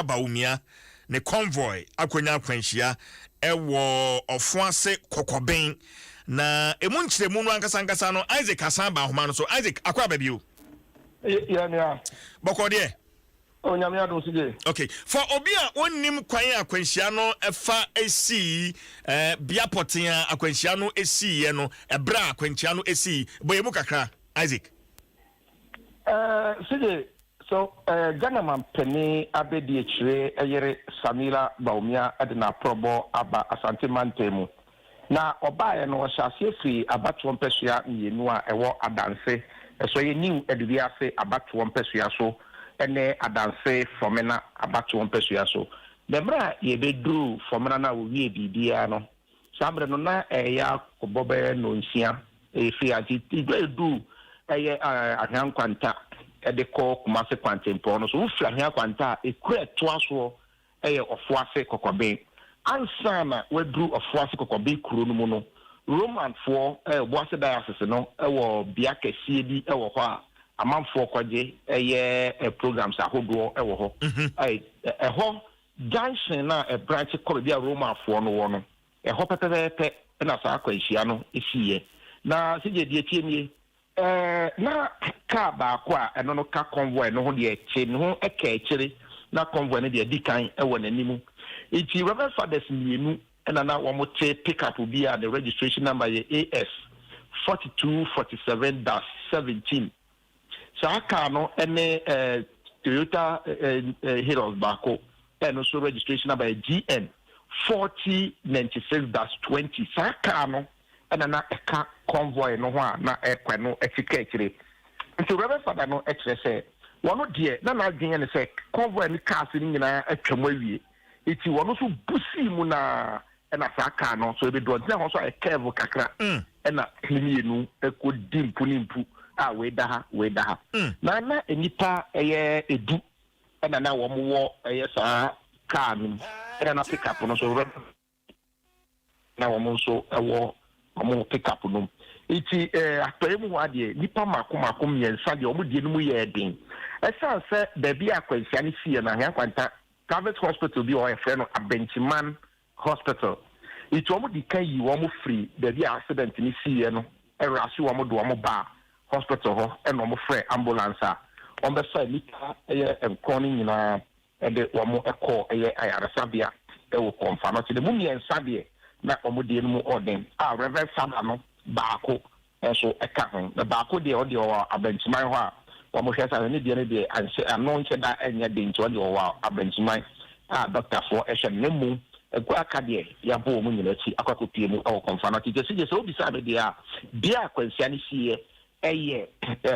Baumia ne convoy akonya akwanhia ewo ofoase kokoben na emunchire mu no ankasa no Isaac Hasan ba homa no so Isaac akwa ba bio yeah bokode onyame adom sige okay for obia onnim kwan akwanhia no efa esi bia poten akwanhia no esi ye no ebra akwanhia no esi boyemu kakra Isaac sige so Ghana man penny abedi echire eyere Samira Baumia adina probo aba Asante Mantemu na obaye no hyase free abatoɔ mpɛsua mienu a ɛwɔ adanse so ye new edubiase abatoɔ mpɛsua so ene adanse fomena abatoɔ mpɛsua so demra ye bedru fomena na wo wie bibia no sabre no na ya kobobe no nsia efi ati du eye ahwankwanta ede ko kumase kwantempo no so wo fi ahwankwanta ekura toaso eye ofoase kokobe ansana wedru ofoase kokobe kuro no mu no Roman for boase diocese no ewo bia kɛseɛ bi ewo hɔ a amanfo kwaje programs ahodo ewo hɔ ɛhɔ junction na branch kɔ bia Roman for no wɔ no ɛhɔ pɛpɛpɛ na saa kwanhyia no esiye na sije die tie nie na ka ba ko a ɛno no ka convoy no ho de ɛkye no ho ɛka ɛkyere na convoy no de dikan ɛwɔ n'animu iti Reverend Fathers mienu na wo mo te pick up bi a the registration number ye AS 4247-17 sa ka no ene Toyota Heroes bako and so registration number GN 4096-20 sa ka no na eka convoy no ho a na ekwa no etikekire nti Reverend Father no ekire se wono de na adwen ne se convoy ni cars ni nyina atwam awie iti wono so busi mu na ena saka no so ebe do na ho so e curve kakra ena klinienu ekodi mpu a we da ha na enipa eye edu ena na wo mo eye sa car no ena pick up no so na wo mo so ewo wo pick up no iti atɔe mu ade nipa mako myensa de omo die no mu ye den esan se da bi akwansia ne fie na hia kwanta private hospital bi o e frɛ no Abenchiman Hospital it omo di kan yi omo free da bi accident ni fie no erase omo do omo ba hospital ho e no omo frɛ ambulance a on be say nipa eye enkon nyina e de omo ekɔ eye ayaresabia e wo konfa no te de mu myensa de na omo die no mu orden a Reverend Father no baako so eka ho na baako de o de o Abenchiman ho a omo hwɛ sa ne de anse ano nche da enya de nti o de o Abenchiman a doctor for ehwɛ ne mu egu akade ya bo mu nyina chi akwakopie mu o konfa na tije sije so obi sa be de a bia akwansia ne sie eye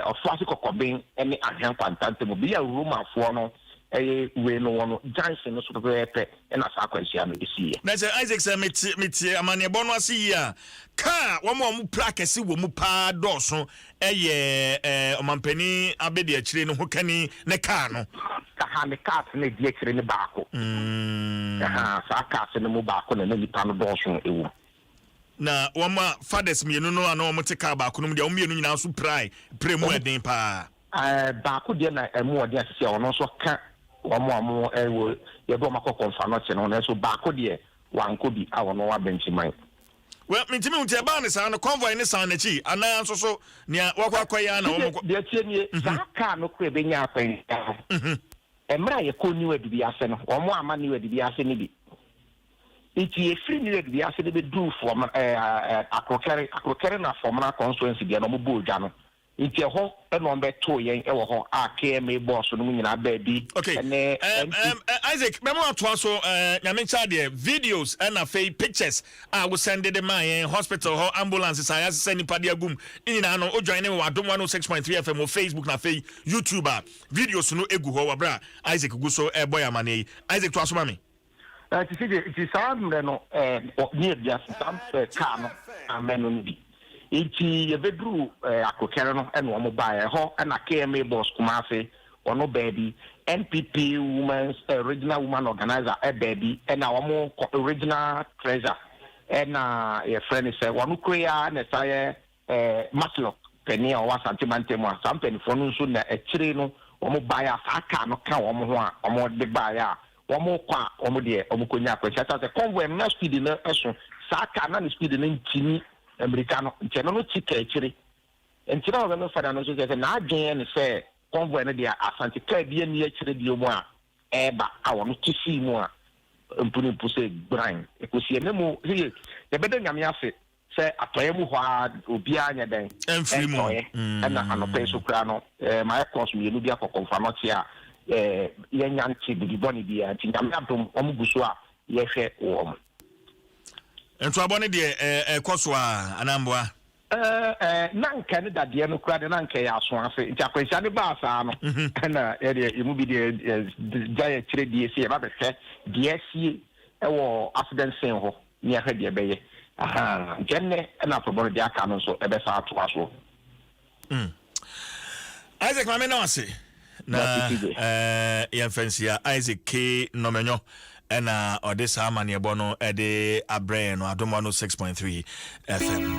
ofase kokoben ene ahwan kwantante mu bia Roman for no eye we no wono Johnson no so pepe na sa akwansia no sie na se Isaac say meti amane bo no ase yi a ka wo mo prakesi wo mu pa doso eye omampani abedi akire no ho kani ne ka no ka ne cat ne die akire ne baako sa cat ne mu baako ne nipa no doso ewu na woma fathers mienu no ana wo te ka baako no de wo mienu nyina so premu eden pa baako de na emu ode asese ono so ka wo ewo ye do makọ konfa no che no na so baako de wanko bi a wono wa Benchiman well mitimi unte ba ne sa no convoy ne sa na chi ana nso so nia wakwa ya na wo de tie nie sa ka no ko ebe nya apan emra ye ko niwa bi ase no wo ama niwa bi ase ni bi iti e free niwa bi ase de be do for akrokere na formula constituency bi na mo bo dwa no iti ho e no be to yen e wo ho a KMA boss no nyina ba bi Isaac memo ato so nyame chade videos and afei pictures I will send the man hospital ho ambulances I send nipa de agum nyina no o join me Adom 106.3 FM o Facebook na fei YouTuber videos no egu ho wabra Isaac gu so boy amane Isaac to aso mame ti sige ti sound no ni bia sam ka no ameno ni iti ye bedru akokere no ene wo bae ho na KMA boss kumase ono baby NPP women's original woman organizer baby na wo original treasure na ye friend say wo krea na say matlock peni o Asante Mantemu Asante ni fonu so na ekire no wo bae aka no ka wo ho a wo de bae a wɔn kɔ a wɔn deɛ wɔn kɔ nya akɔkyɛ sɛ convoy na speed na ɛso saa car na ne speed na ntini America no nkyɛn no ti ka akyire nkyɛn na wɔn fada no so sɛ na adwene ne sɛ convoy no deɛ asante car bi ani akyire bi mu a ɛba a wɔn ti si mu a mpunimpu sɛ bran ekosie ne mu yɛ yɛbɛda nyame ase sɛ atɔyɛ mu hɔ a obiara nyɛ dɛn ɛmfiri mu ɛna anɔpɛ so kura no ma ɛkɔs mmienu bi akɔkɔmfa no te a yɛnya nte bidibɔne biara nti nyame adom ɔmo gu so a yɛhwɛ wɔ mo ntoabɔ ne deɛ ɛkɔ so a anamboa na nka ne dadeɛ no kura de na nka yɛ aso ase nti akwanhyia ne baa saa no ɛna yɛdeɛ yɛmu bi deɛ gya yɛ kyerɛ die si yɛba bɛhwɛ deɛ sie ɛwɔ accident scene hɔ ne yɛhwɛ deɛ bɛyɛ nkyɛnnɛ ɛna apɔbɔno deɛ aka no nso ɛbɛsa atoa so Isaac mame na wase na yɛmfɛnsia Isaac K Nomenyo ɛna ɔde saa amanneɛbɔ no ɛde abrɛ no Adom 106.3 FM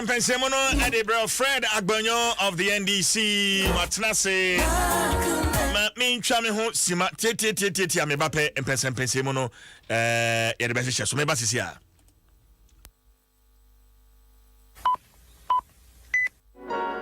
Pensemono and Bro Fred Agbonyo of the NDC Matnase me chame ho sima tete ame bape pensemono ye de bese so me basisi a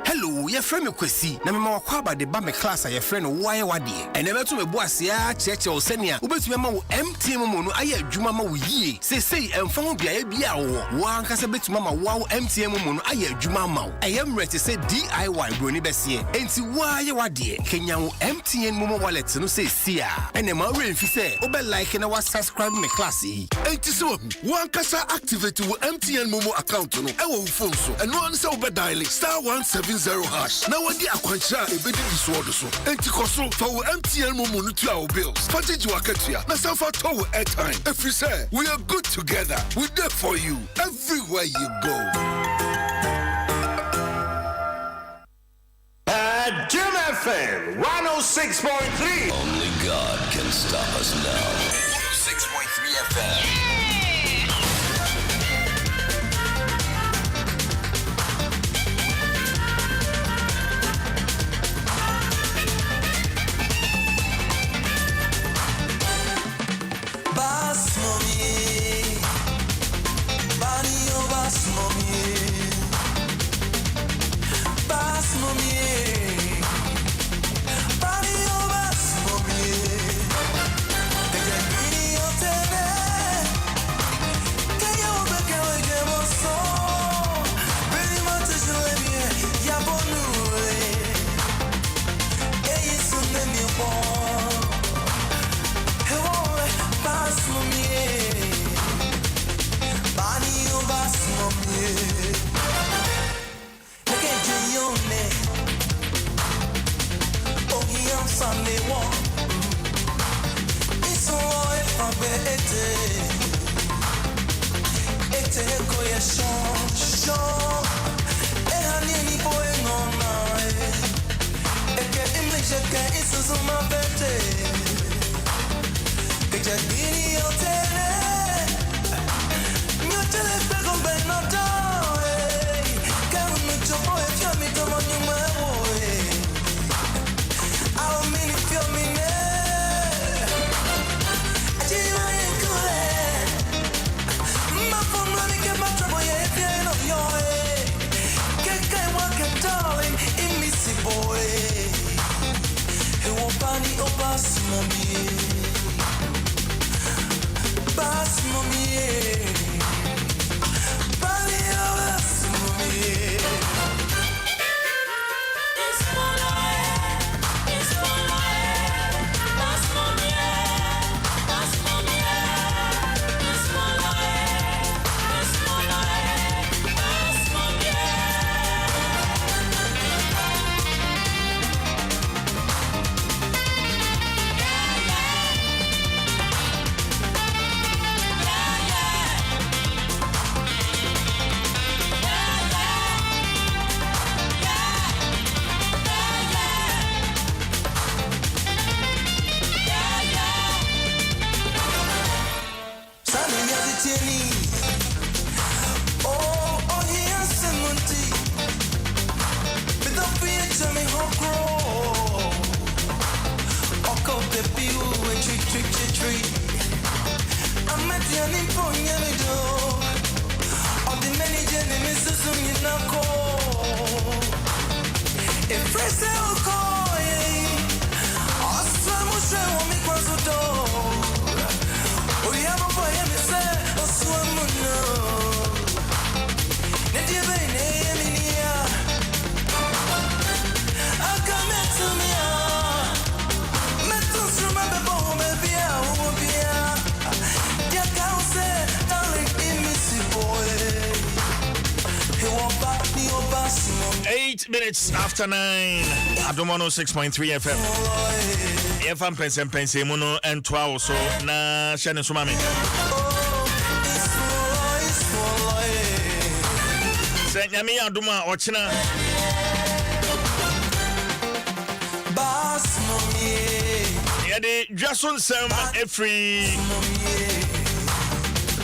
Hello your friend me kwesi na me ma wakwa ba de ba me class a your friend why wade ene beto me boase a cheche o senia wobetumi ma wo MTN mu no aye adwuma ma wo yie sei emfa ho bia bia wo ankasa betumi ma wo MTN mu no aye adwuma ma wo ayem rete say DIY broni besie enti why wade kenya wo MTN mu wallet no say sia ene ma remfi say obe like na wa subscribe me class yi enti so wo ankasa activate wo MTN Momo account no e wo phone so eno an say obe dial *170# na wadi akwanchira ebedi disorder so enti koso for wo MTN Momo no to our bills package wakatua na safa to wo airtime every say we are good together we there for you everywhere you go. Adom FM 106.3. Only God can stop us now. 106.3 FM. Minutes after 9, Adom 106.3 FM. FM pense muno and 12 so na shane sumami. Say nyame adoma ochina. Yede DWASO NSEM every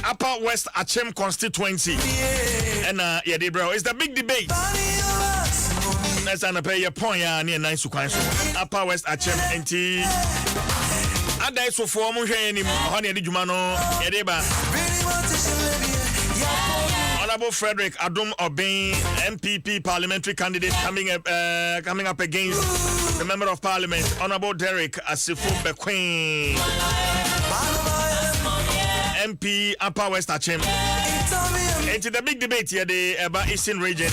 Upper West Achem constituency. And yede bro, it's the big debate. Let's pay your point near nice to Upper West Achem NT. Ada so for mo hwe ni honey di dwuma no yede ba. Honorable Frederick Adom Obeng, MPP parliamentary candidate coming up against the Member of Parliament, Honorable Derek Asifu Bequin, MP Upper West Achem. Into the big debate here, the Eba Eastern region.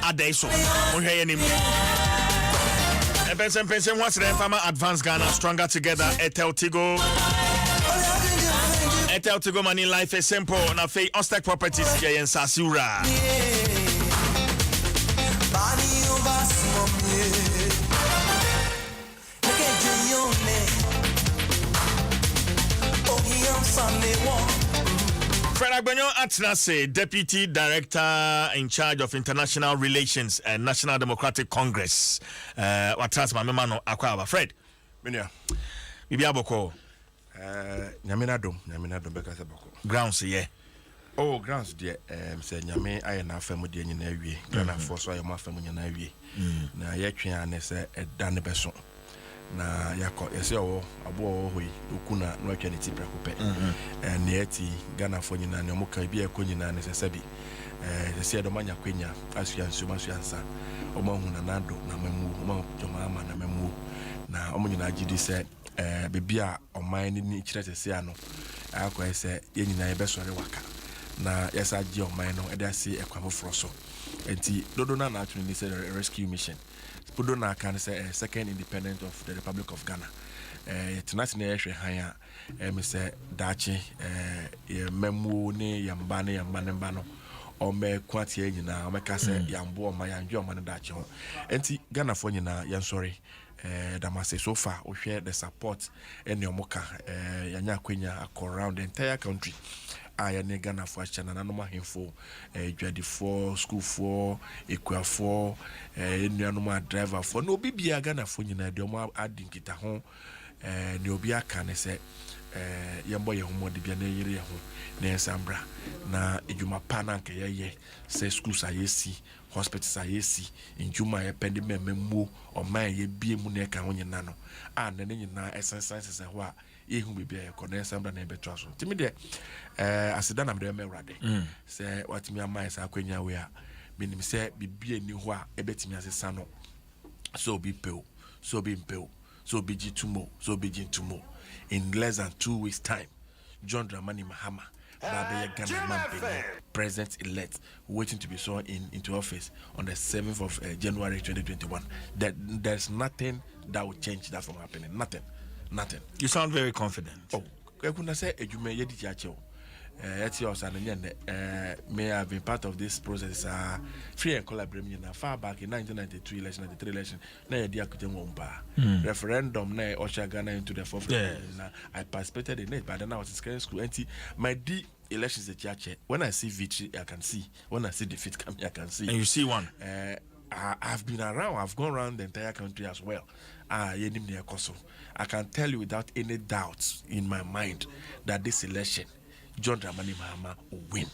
Adaiso. Pension what's the farmer advance Ghana stronger together. Etel Tigo money life is simple. Na fei Ostek properties here in Sasura. Fred Agbenyo Atnase, Deputy Director in charge of International Relations and National Democratic Congress. Watras Mamemano Akwaba. Fred. Minya. Bibi Aboko. Nyamenadom Bekasa Boko. Grounds, yeah. Oh, grounds, dear. Say Nyame, I na family in Navy. Ghana Force, I am a family in Navy. Na Yakian, say a Danny Besson. Na yako yesi owo abo hoi ukuna no atwa ne tipra kope neti Ghana fo nyina ne omuka bia ko nyina ne sesabi yesi edomanya kwenya asua nsuma suansa omahu na nado na mamu omahu jomama na mamu na omunyina agidi se bebia oman ni kire sese ano akwa ese ye nyina ye besore waka na yesa agi oman no ede ase ekwamoforo so enti dodo na na atuni ni se rescue mission Pudona can say second independent of the Republic of Ghana. Tonight na yehwe han a me say dachi memu ne yambane mbano o me kwatie nyina o me ka say yambo o ma yanjwe o ma ne dachi ho. Enti Ghana fo nyina yan sorry damase so far o hwe the support ene omoka yanya kwenya around the entire country. I ne Ghana for chana na no mahemfo dwadi for school for ekwa for enuanu ma driver for no bibia Ghana for nyina de mo adinkita ho ne obi aka ne se yembo ye homo de bia na yire ye ho na ensambra na ejuma pa na nka ye se schools ayesi hospitals ayesi enjuma ye pende memmu o man ye bie mu na ka ho nyina no a na ne nyina essence ho a yehu bibia ye kona ensambra na beto aso timi de asida na mde mewrade se watimi amai sa kwenya we a minim se bibia ni ho a ebetimi asesa no so be pel so be impel so be jitumo so be jintumo in less than 2 weeks time John Dramani Mahama Babe Ghana man president elect waiting to be sworn into office on the 7th of January 2021 there's nothing that will change that from happening nothing You sound very confident. Oh I couldn't say ejume yedi chacho may have been part of this process free and collaborating far back in 1992 election 93 election na referendum na usher Ghana into the forefront. I participated in it but then I was in secondary school and my D elections at church when I see victory I can see when I see defeat coming I can see and you see one I've been around I've gone around the entire country as well. I can tell you without any doubt in my mind that this election John Dramani Mahama will win.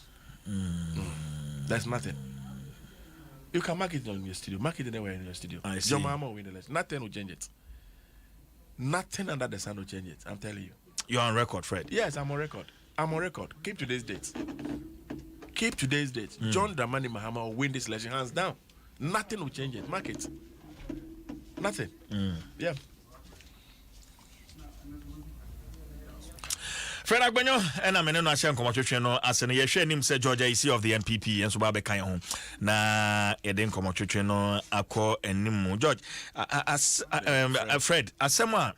That's nothing. You can mark it on your studio. Mark it anywhere in your studio. John Mahama will win the election. Nothing will change it. Nothing under the sun will change it. I'm telling you. You're on record, Fred. Yes, I'm on record. Keep today's date. John Dramani Mahama will win this election hands down. Nothing will change it. Mark it. Nothing. Yeah. Fred Agbenyo and I'm no ashen komotwetwe no asene ye hwe nim se Georgia EC of the NPP enso ba be kan ho na eden komotwetwe no akọ enim George Fred asema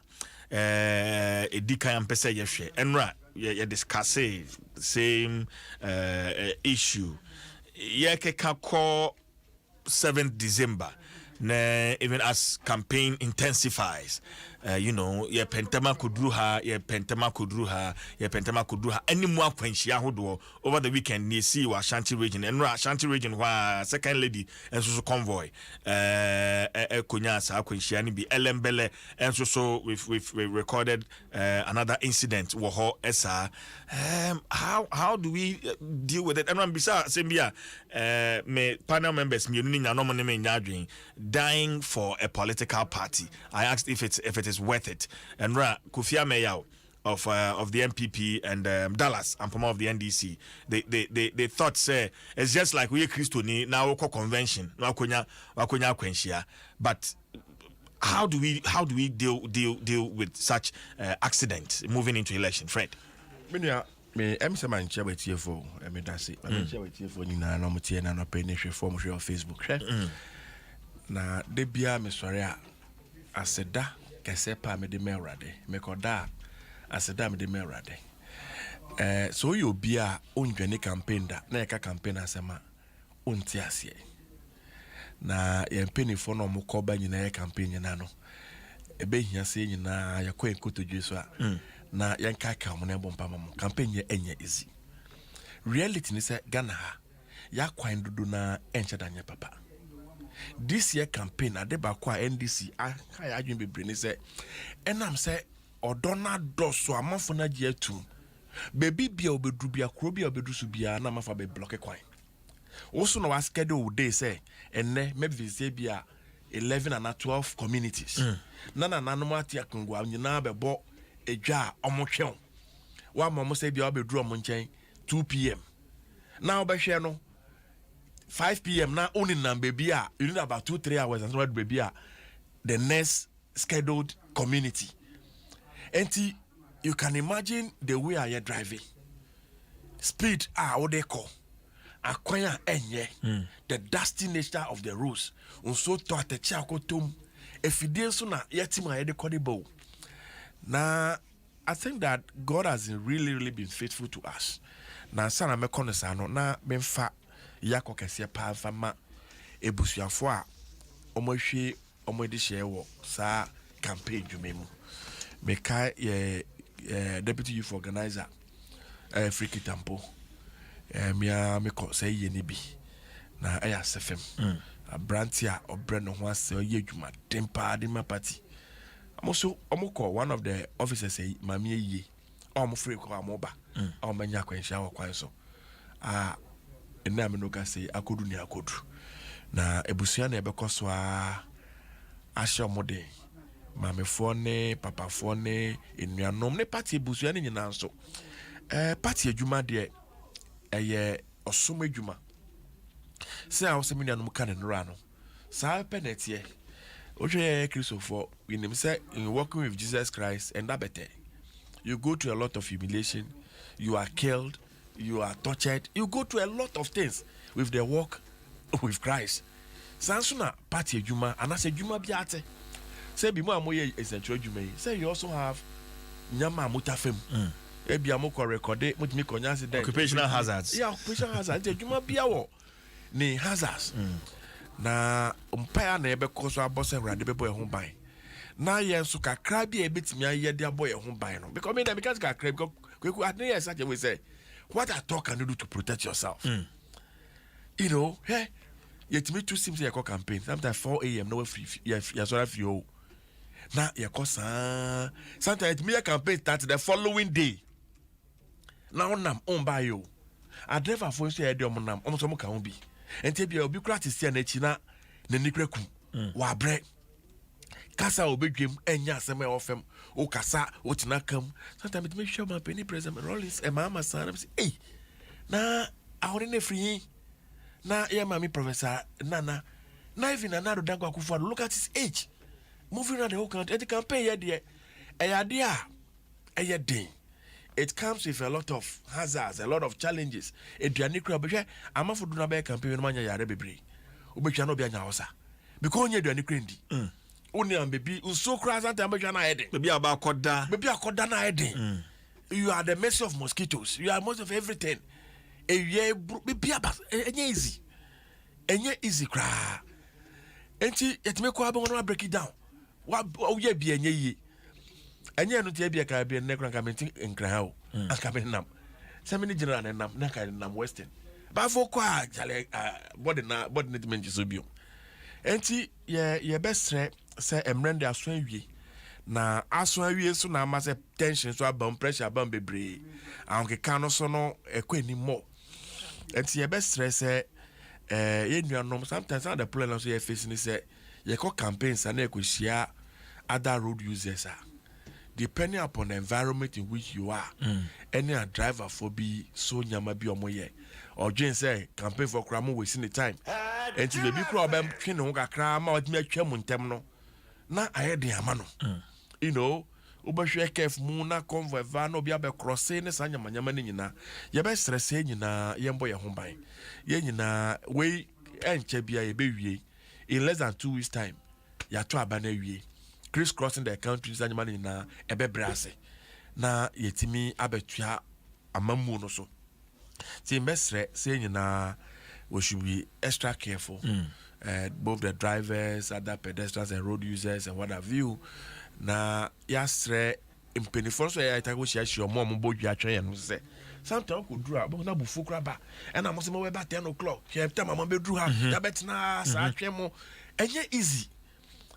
edikan pese ye hwe enra ye discuss same issue ye keka ko 7th December na even as campaign intensifies you know ye pentama kudru ha any more akwanhia hodo over the weekend ni see wa Ashanti region and Ashanti region wa second lady and so convoy konya sa akwanhia ni bi elembele and so we've recorded another incident wo ho esa how do we deal with it and one bisa sembia me panel members me ni nya no mo ne me nya adwen dying for a political party. I asked if it is worth it. And Kofi Ameyao of the MPP and Dallas and Poma of the NDC. They thought say it's just like we Christoni now convention wakonya kwenshia. But how do we deal with such accident moving into election, Fred? Me say man share with TFO me da say man share with TFO ni na no mtie na no pe ne hwe form hwe on Facebook hwe na de bia me sori a aseda kese pa me de merade me koda aseda me de merade so you bia onjane campaign da na yeka campaign asema onti ase na ye mpenifo no mo koba nyina ye campaign nyina no ebe hia se nyina yakọ ekotodwe so a na yanka ka mo na bompa mo campaign ye enye easy reality ni say Ghana ha ya kwan dudu na enchadanye papa this year campaign adeba kwa NDC aka ya adwen bebre ni say enam say odona doso amafo na je atu baby bia obedru bia kro bia obedru su bia na mafa be block kwan also no schedule day say enne maybe say bia 11 and 12 communities nana nanom ati akongwa nyina be bo edwa omotwe wa mamo say bia obedru omonchen 2 p.m. now be hwe no 5 p.m. now only number baby you need about 2-3 hours and what baby the next scheduled community and you can imagine the way I am driving speed what they call akwanya enye the dusty nature of the roads unso to atechi akotom efidie so na yetima ye de kodibo na I think that God has really been faithful to us na sana me konesa no na memfa yako kese pa fama ebusuafo a omohwe omodi hye wo sa campaign dwumemu meka deputy youth organizer Friki Tampo mia meko say ye ni bi na aya sefem abrantia obre no ho ase oye dwuma tempa de ma party amoso omoko one of the officers say mami ye free ko amoba omanya kwansha wo kwan so na me no ka say akodu ni akodu na ebusua na ebekoso a ahye mamefo ne papafo ne enuanom ne party ebusua ne nyina nso party adwuma de eye osom adwuma se a osem nuanom ka ne nra no sa penetie ohwe Christopher we name say in working with Jesus Christ and that better you go to a lot of humiliation, you are killed, you are tortured, you go to a lot of things with the work with Christ. Sansuna party adwuma anase adwuma biate say bi mo amoye essential adwuma yi say you also have nyama mutafem ebi amoko record mutimi konya accident occupational hazards. Yeah, occupational hazards adwuma bia wo ni hazards na umpire na ebe koso abose rade bebo e ho ban na yenso kakra bia ebetimi aye de abo e ho ban no because me na because kakra because kweku at yes such a way say what I talk can you do to protect yourself you know hey yetimi two sims ye campaign sometimes 4 a.m. no free ya so free o na ye ko sometimes me campaign start the following day na onam on buy you a driver for so e de omonam omo so mo ka ho bi enti bia obi kura te sia na chi na nikreku wa bre kasa obedwem enya asem e ofem o kasa o tina kam sometimes it make sure my penny president Rollins e mama san say eh na ahore na free na ya mami professor nana na even another dango akufo look at his age moving around the whole country the campaign here there it comes with a lot of hazards, a lot of challenges. Eduani kura behwe amafo do na be campaign no manya yare bebre obetwa no bia nya hosa because onye eduani kura ndi oni am bebi unso kura santa ambetwa na eden bebi akoda na eden you are the mercy of mosquitoes, you are most of everything bebi aba enye easy kra enti etime ko aba no break it down wa oye bia enye yi enye no tie bia ka bia ne kran ka menti nkran ha o aka be nam se me ni general na nam na ka nam western ba fo ko a jale body na menji so bio enti ye bestre se emrende aso awie na aso awie so na ma se tension so abam pressure abam bebre anke kan no so no ekweni mo enti ye bestre se ye nuanom sometimes the problem so ye face ni se ye ko campaigns na ekohia other road users depending upon the environment in which you are, any a driver for be so nyama bi omoye. Or Jane say campaign for cramo wasting the time. And to the big crowd train no kakra ma wat me atwa muntem no. Na aye de amano. You know, ubahwe kef mu na convoy van obi abe cross ne sanya manyama ne nyina. Ye be stress nyina yembo ye ho ban. Ye nyina we enche bia ye be wie. In less than 2 weeks time, ya to abana wie. Crisscrossing the country sanya man nyina ebe brase. Na yetimi abetua amamu no so. See, mestre say nyina we should be extra careful. Both the drivers, other pedestrians and road users and what have you. Na yasre impeni for so ya itago shi ashi omo mo bodua atwen no se. Sometimes could draw but na bufu kraba. And I must be about 10 o'clock. She time mama be drew her. Ya betina sa atwen mo. Enye easy.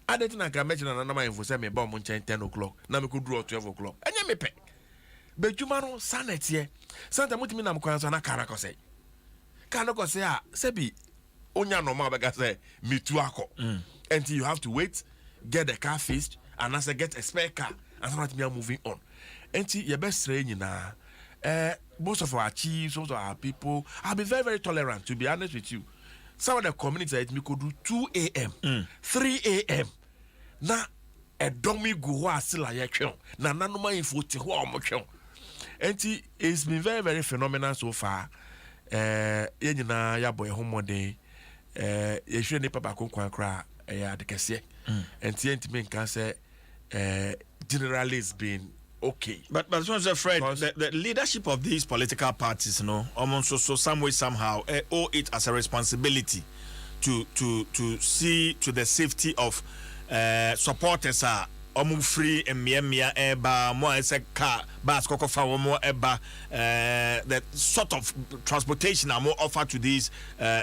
I didn't like I mentioned another info say me bomb 10 o'clock. Now me could draw 12 o'clock. Enye me pe. But you man sanity. Sometimes mutimi na mkwanza na kanako say. Kanako say ah sebi onya normal bega say me too ako. Until you have to wait, get the car fixed, and as I get a spare car, and so me are moving on. Until your best training na most of our chiefs, most of our people, I'll be very, very tolerant, to be honest with you. Some of the communities me could do 2 a.m., 3 a.m. Na a dummy go still a yakon. Na nanoma info te ho omokon. Enti it's been very, very phenomenal so far. Yenyina ya boy homode. Ye hwe ne papa konkwan kra ya de kese. Enti me nkan say generally it's been okay. But so Fred, the leadership of these political parties, you know, almost so some way somehow owe it as a responsibility to see to the safety of supporters are free and mia eba more as a car bus kokofa more eba the sort of transportation are more offered to these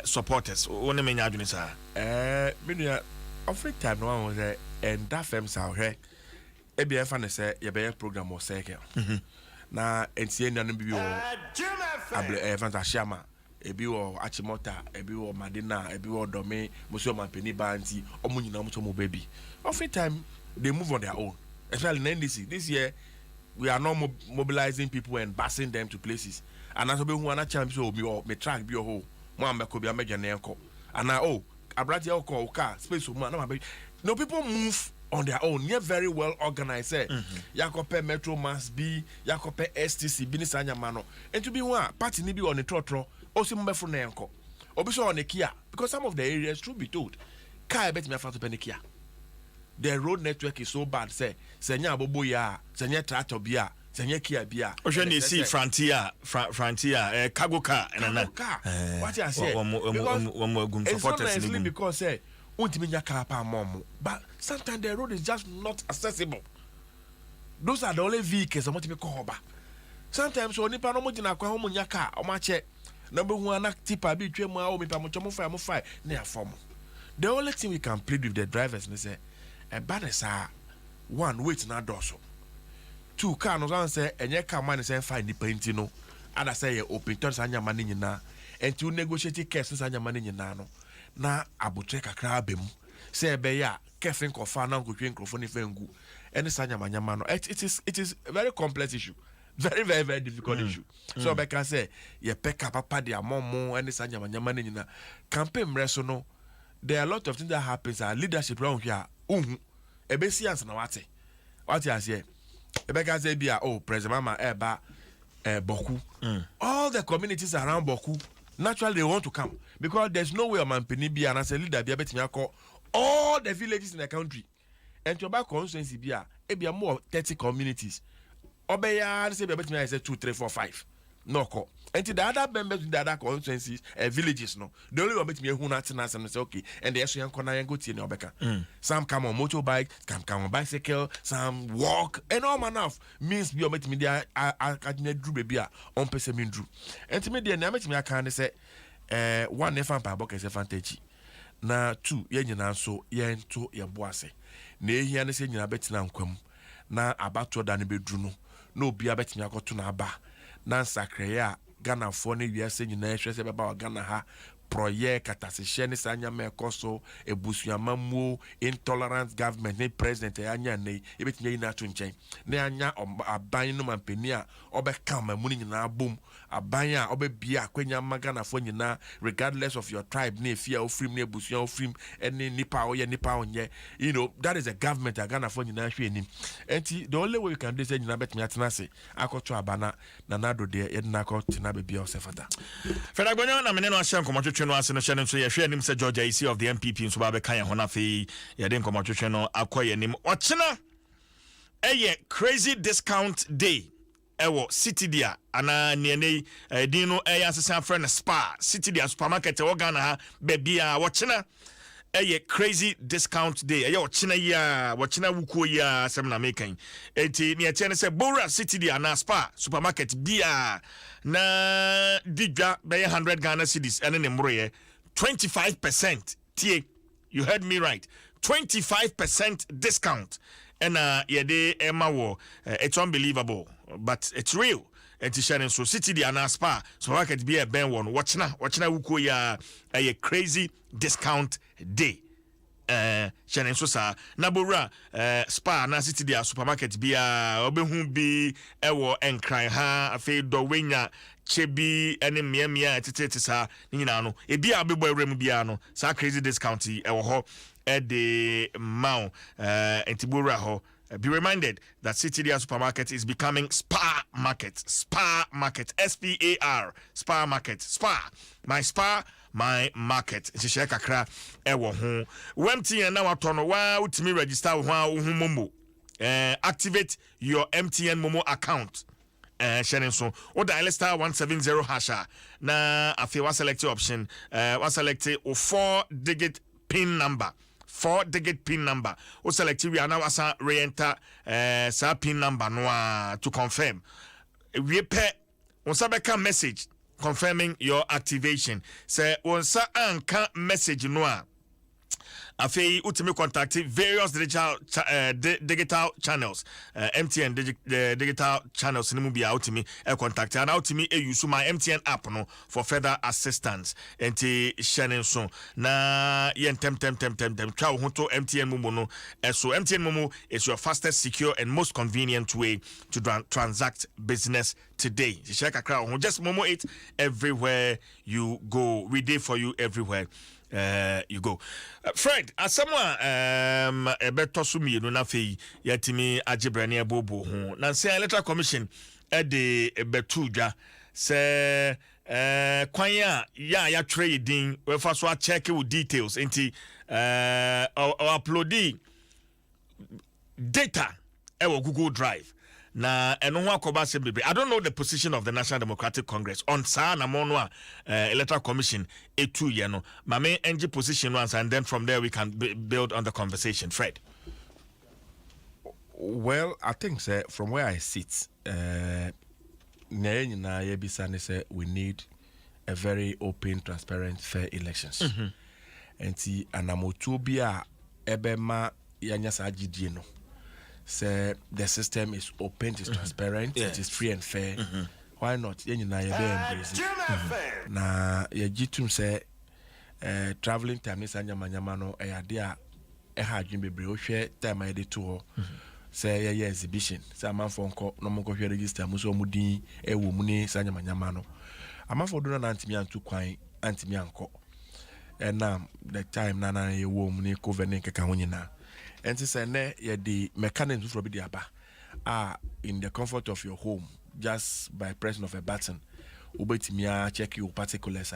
supporters. One menya adwene sa media every time no one was and that firms out here ebia fa ne say ye be program o say na entie nanu bi o able fantasy ama ebi wo achimota ebi wo madina ebi wo dome muso mampeni banti omunyina muso mo baby every time they move on their own, especially in NDC this year we are not mobilizing people and busing them to places and as we who na champ so me track bi o ho mo ambeko bi amegya na enko and oh abrati e ko car space mo na no people move on their own. You're very well organized. Yakope Metro must be Yakope STC Binisanya Mano. And to be one party ni be on the trotro, also mbefu na enko. Obiso on the Kia. Because some of the areas, truth be told, Kai bet me a to Penikia. The road network is so bad, say Senya Bobo ya, Senya Trato Bia, Senya Kia Bia. Ocean you see Frontier, cargo car and another car. What I say? It's not necessarily because say but sometimes the road is just not accessible. Those are the only vehicles I want to be called. Sometimes when you pano mojina kwa homo nyaka o mache number one tipa bi twa mu a o mi pa mo chomo fire na form. The only thing we can plead with the drivers is say e bad is one wait na doso. Two car no say enye car man say fine ni painting no. Ada say ye open turn sanya mani nyina and to negotiate case sanya mani nyina no. Na abutre kakra bem say be ya kefin kofa na nkotwe nkrofo ne fengu ene sanya manyama no it is a very complex issue, very very very difficult issue. So be can say ye peka papa dia momo ene sanya manyama ne nyina campaign reso no there are a lot of things that happens our leadership round here ebe science na wate ase ebe can say bia president mama eba Boku all the communities around Boku naturally they want to come because there's no way a man penibia and as a leader be betimi call all the villages in the country and to back constituency bia e be more 30 communities obeya say be betimi say 2 3 4 5 no call and the other members in the other constituencies villages no the only one betimi hu na tena say okay and the so yan kona yan go tie na obeka some come on motorbike come on bicycle some walk and all manner of means be betimi dia akadina dru be bia on pese min dru and me dia na betimi aka ne say one nefa pa boka se fantagy na two ye nyina so ye nto ye boase na ehia ne se nyina betina nkwam na abato da ne bedru no na obi abetimi akoto na aba na nsakre ya Ghana for ne wiase nyina hwe se beba Ghana ha proye katasehye ne sanya meko so ebusuamamu intolerant government ne president anya ne ebetime yina to nchen ne anya aban no mampani a obeka mamu nyina bom aban a obebia akwanya magana fo nyina regardless of your tribe ne efia ofrim ne ebusua ofrim ene nipa oye nipa onye you know that is a government agana fo nyina hwe enim enti the only way you can do is nyina betime atena se akoto abana na nado de yedna ko tena bebia osefata Feda Gonyo na meneno ahye nkomotwetwe no ase no hye nso ye hwe anim se Georgia EC of the MPP nso ba be kan ye ho na fe ye de nkomotwetwe no akoye nim ochena eye crazy discount day ewo city dia ana niene din no eye asesa friend spa city dia supermarket e Ghana ha bebia ochena eye crazy discount day eye ochena ya ochena wuko ya sem na mekan enti ne etiene se Bora city dia na spa supermarket bia na digwa be 100 Ghana cedis ene ne mroye 25% tie you heard me right 25% discount and yede ema wo it's unbelievable but it's real enti sharing so city dia na spa supermarket be a ben one watchna wuko ya a crazy discount day sharing so sa na Bora spa na city dia supermarket bia obehu bi ewo enkran ha afi do wenya chebi ene miamia tete sa nyina no ebi abebo awrem bia no sa crazy discount ewo ho the mount Bora ho. Be reminded that City Dia Supermarket is becoming Spa Market. Spa Market. SPAR. Spa Market. Spa. My Spa, my market. It's a kakra ewo ho. MTN na watono wa utimi register ho momo. Activate your MTN Momo account. Sharing so or dial star 170 hasha. Na afi wa select option. Wa select a 4-digit PIN number. 4-digit PIN number. O select we are now asa re-enter sa PIN number no to confirm. We pay on sabeka message confirming your activation. Say on sa anka message no Afi utimi contact various digital channels. MTN digital channels ni mu bia utimi contact and utimi use my MTN app no for further assistance. Enti sharing so na yen tem twa ho to MTN Momo no. So MTN Momo is your fastest, secure and most convenient way to transact business today. Just Momo it everywhere you go. We day for you everywhere. You go. Fred, as someone beto sumi no na fe yatimi agibrane abobo ho. Na say electoral commission de betudwa say kwanya ya trading we fa so check with details enti upload data e Google Drive. Na eno ho akoba se bebre. I don't know the position of the National Democratic Congress on sa na mono electoral commission etu ye no. Ma me NG position once and then from there we can build on the conversation. Fred. Well, I think sir, from where I sit we need a very open, transparent, fair elections. And see anamotubia ebema yanya sa GD no. Say the system is open, it is transparent, it is free and fair. Why not? Na ye jitum say traveling time is anyama no dia hadwin bebre o hwe time I dey to say ye exhibition say amanfo nko no mo hwe register mo so mudin ewo mu ni sanyama no amanfo do na antimi antu kwan antimi anko na the time na ye wo mu ni covid nkeka ho nyina. And say ne ye the mechanism for be aba in the comfort of your home just by pressing of a button ubetimi check your particulars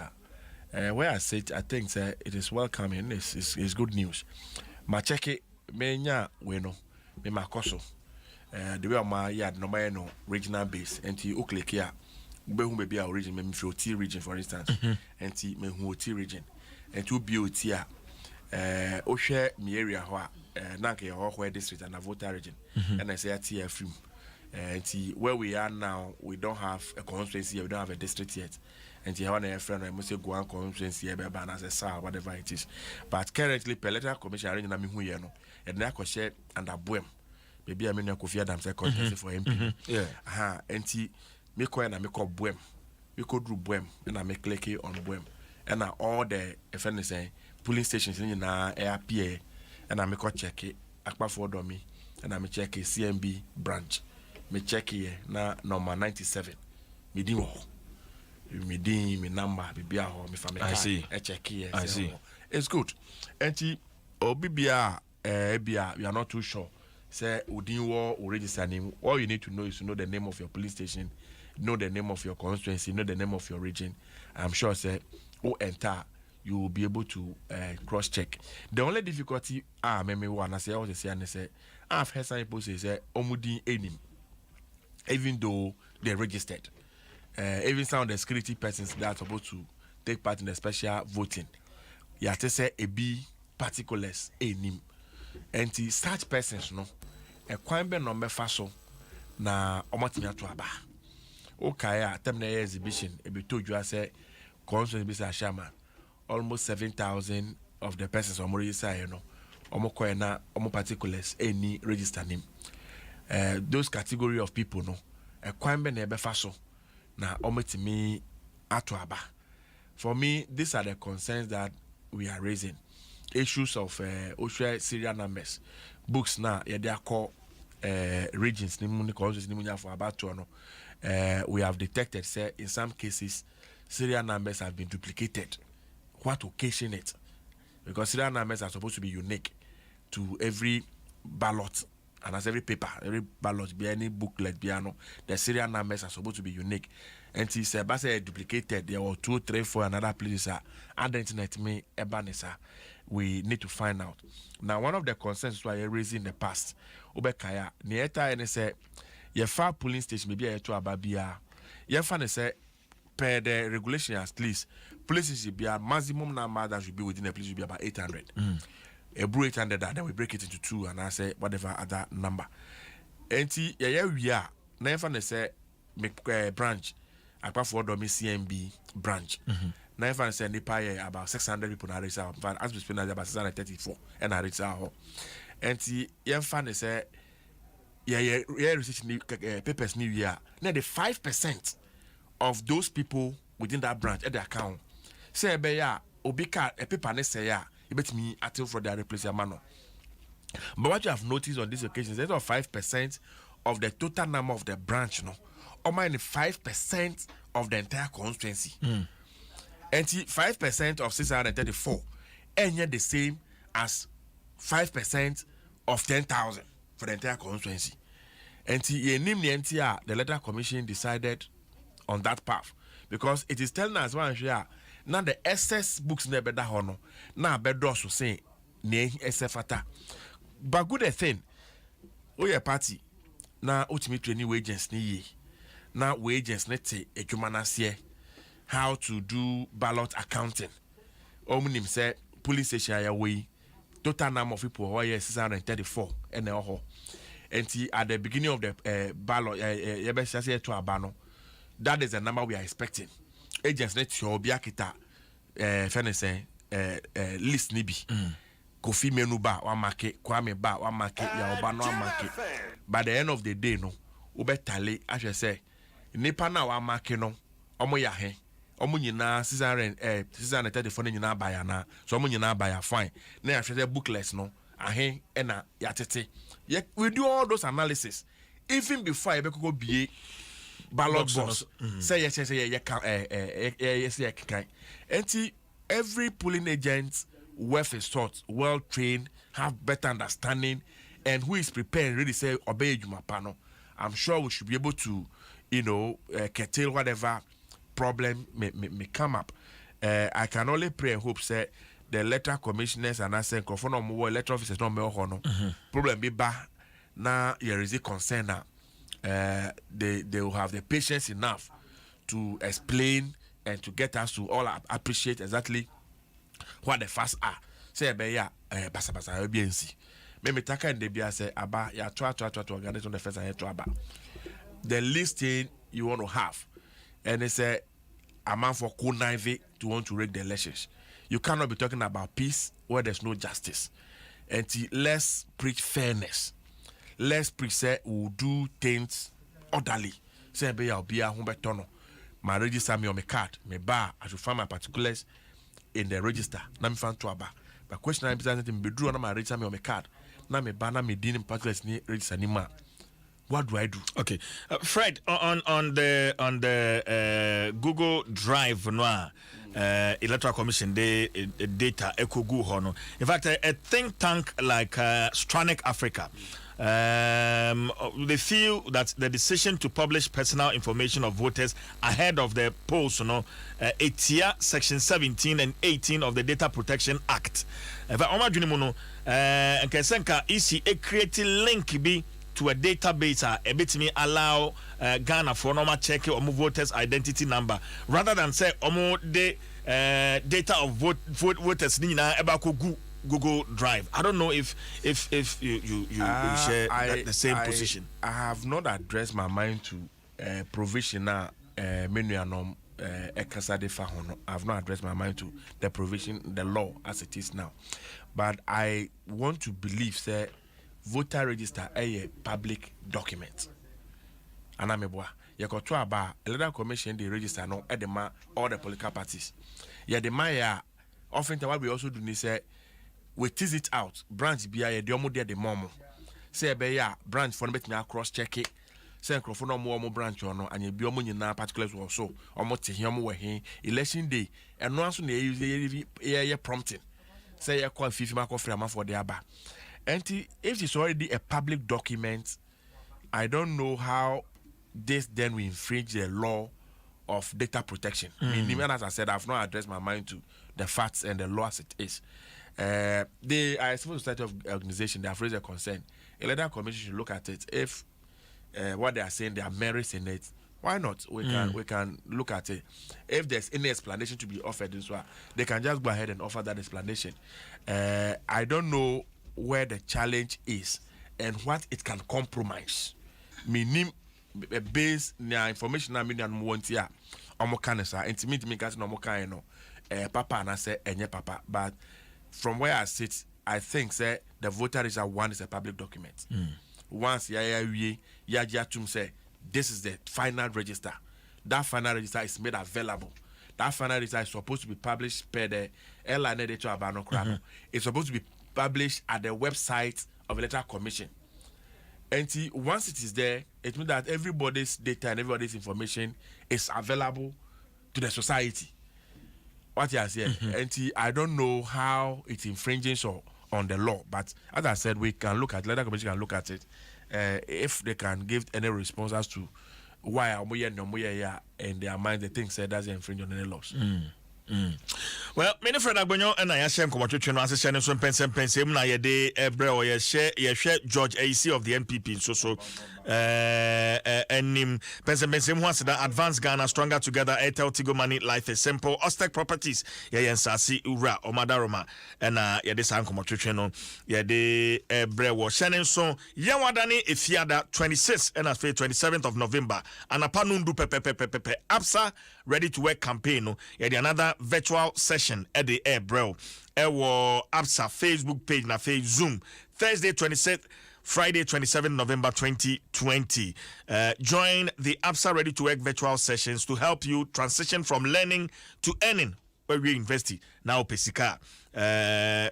where I sit I think say it is welcoming it's good news ma check it menya we no me makoso the way my yard no my no regional base and you click here behu be our region me feel T region for instance and me hu T region and to BOT o share me area ho nanke your district and a voter region and I say TF and where we are now we don't have a constituency, we don't have a district yet, and you have a friend I must say go on constituency as a SAR whatever it is, but currently electoral commission arranging me who no and na ko share and aboem maybe I mean Kofi Adam say contest for MP and me ko na me ko boem we could do boem and I make click on boem and all the if anything polling stations in na appear and I make check it akpa for me and I me check a CMB branch me check here na number 97 me di wo me di me number bibia ho me family I see check here I see it's good enti obibia bia we are not too sure say udin wo register name. All you need to know is to know the name of your police station, know the name of your constituency, know the name of your region. I'm sure say enter you will be able to cross check. The only difficulty me one I say I've heard some people say omudi enim even though they're registered. Even some of the security persons that are supposed to take part in the special voting. You have to say a B particulars enim. And such persons no a kwan be no mefa so na omatimi ato aba okay a tem na exhibition e be told you say consul be say shama almost 7,000 of the persons on register you know omo na omo particulars any register name those category of people no a kwan be na befa so na omatimi ato aba. For me, these are the concerns that we are raising. Issues of serial numbers, books now, yeah, they are called regions. For about we have detected, say, in some cases, serial numbers have been duplicated. What occasion it? Because serial numbers are supposed to be unique to every ballot, and as every paper, every ballot, be any booklet, piano, the serial numbers are supposed to be unique. And it's duplicated. There were 2, 3, 4 another places. Internet me ebanisa. We need to find out. Now, one of the concerns why I raised in the past, Ubekaya, Nieta and say, your far polling station maybe a to Ababia. Your fan say, per the regulation at least, places should be a maximum number that should be within a place should be about 800. A brew 800 that then we break it into 2 and I say whatever other number. And we are. Now, fan say, make branch. Apart from the CMB branch. Now, if I say Nipa about 600 people na reach out, as we speak now about 634 and I reach out. And the fan say, research papers new year. Now the 5% of those people within that branch at the account say be ya obika a paper ne say ya you bet me until for the replace your man. But what you have noticed on this occasion is that 5% of the total number of the branch no. Or mind 5% of the entire constituency. And 5% of 634 and yet the same as 5% of 10,000 for the entire constituency. And the Electoral Commission decided on that path because it is telling us one share now the excess books never da hono now bedros so say ne SFata. But good a thing. We party now ultimate training wages ni now wages net a human how to do ballot accounting. Omnim say police station away total number of people who are 634 and at the beginning of the ballot that is the number we are expecting. Agents net show biakita list nibi Kofi Menuba one market Kwame Ba one market Yaoba no one market. By the end of the day no ubetale as I say nipa na one market no omo ya he omo nyina 634 nyina buy na so omo nyina buy fine na ya hwede booklets no ahe na ya tete we do all those analysis even before you go be ballot box say yes and every polling agent worth his thoughts, well trained, have better understanding, and who is prepared really say obey Jumapano. I'm sure we should be able to, curtail whatever problem may come up. I can only pray and hope say the electoral commissioners and I say conform more electoral officers no more hono. Problem be ba now there is a concern now. They will have the patience enough to explain and to get us to all appreciate exactly what the facts are. Say be ya basa BNC. Me taka and they say aba ya try to organize on the first and to aba. The least thing you want to have, and it's a man for conniving to want to rig the elections. You cannot be talking about peace where there's no justice. And let's preach fairness. Let's preach say we'll do things orderly. Say be ya be a humbe tono. My register me on my card, me bar, I should find my particulars. in the register na me fan to aba but question I be something be draw na my register me on my card na me ba na me din particulars ni register ni ma what do I do? Okay, Fred, on the Google Drive Electoral Commission they data ekogu hono. In fact, a think tank like Stranic Africa. They feel that the decision to publish personal information of voters ahead of the polls, etia Section 17 and 18 of the Data Protection Act. EC creating link be to a database a bit me allow Ghana for normal check or voters identity number rather than say the data of voters about Google Drive. I don't know if you share the same position. I have not addressed my mind to provision menu anom ekasade fa hono. I have not addressed my mind to the provision, the law as it is now. But I want to believe say voter register a public document. Anameboa. Yakoto aba electoral commission the register no edema all the political parties. Ya the maya often what we also do ni say we tease it out. Branch BIA the omo de momo. Say be ya branch for bet me cross check it. Say microphone no more branch or no and you be omo nyina particulars also. Omo te here omo we hin election day and no so na use prompting. Say ya call fifi ma free am for the aba. And if it's already a public document, I don't know how this then will infringe the law of data protection. Meaning, as I said, I've not addressed my mind to the facts and the law as it is. I suppose the society of organization, they have raised a concern. A legal commission should look at it. If what they are saying, there are merits in it, why not? We can look at it. If there's any explanation to be offered, they can just go ahead and offer that explanation. I don't know where the challenge is and what it can compromise. Meaning, based on information I mean and want here, omokanesa intimate me gas no mokano papa na say enye papa. But from where I sit, I think say the voter register one is a public document. Once tum say this is the final register. That final register is made available. That final register is supposed to be published per the airline editor abano krano. It's supposed to be published at the website of the Electoral Commission. And once it is there, it means that everybody's data and everybody's information is available to the society. What you are saying, and I don't know how it infringes on the law, but as I said, we can look at the Electoral Commission can look at it if they can give any response as to why in their mind they think say doesn't infringe on any laws. Well, many friend Agbonyo and I share commentary no answer so pensem na ye de ebre or ye share George AC of the NPP so enim pensem who that Advance Ghana Stronger Together Airtel Tigo Money Life is Simple Ostek Properties ye nsasi ura omadaroma and ye de san commentary no ye de ebre wo share so ye wadane efiada 26 and as 27th of November anapa nundu pepe APSA ready to work campaign no ye de another virtual session at the air bro ewo APSA Facebook page na face Zoom Thursday 26th Friday 27th November 2020. Join the APSA Ready to Work virtual sessions to help you transition from learning to earning where we invest now pesika.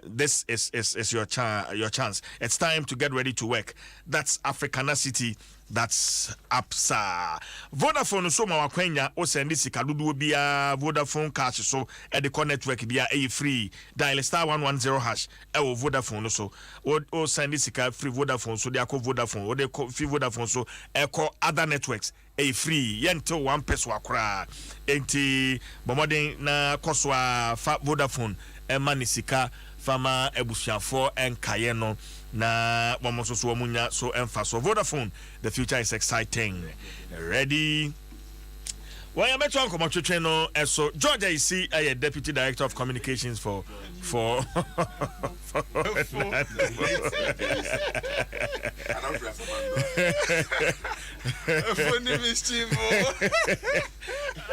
This is your chance. It's time to get ready to work. That's Africanacity. That's APSA. Vodafone so ma wakwenya o send sika dudu bia Vodafone cash so e the network bia e free dial *110# e wo Vodafone so o send sika free Vodafone so they call Vodafone o de free Vodafone so e call other networks e free yento one peso akra enti bomoden na koswa fa Vodafone e manisika fama ebusuafo enkaye no na wamoso so munya so emphasis Vodafone. The future is exciting. Ready? Well, I'm at one no so George I see a deputy director of communications for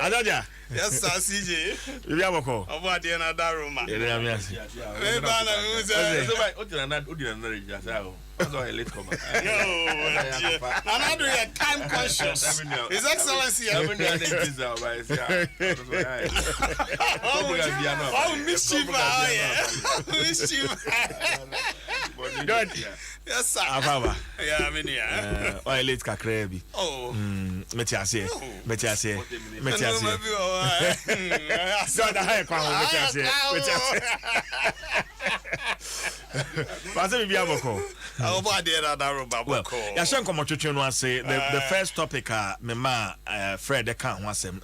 Ajaja Yes, sir, CJ. Bibi aboko. Obo de na daruma. Ere am yasi. Me ba na me say. So why odina na register say that's why late come. Another year time conscious. His Excellency. Oh, mischief. Oh, yeah. Mischief. Good. Yes, sir. Afaba. Yeah, I mean, yeah. Oh, late kakra bi. Oh. Meti ase. So da hay kwa meti ase. Pase bibi aboko. Well, ya shen komo twetwe no ase the first topic me ma Fred de kan ho asem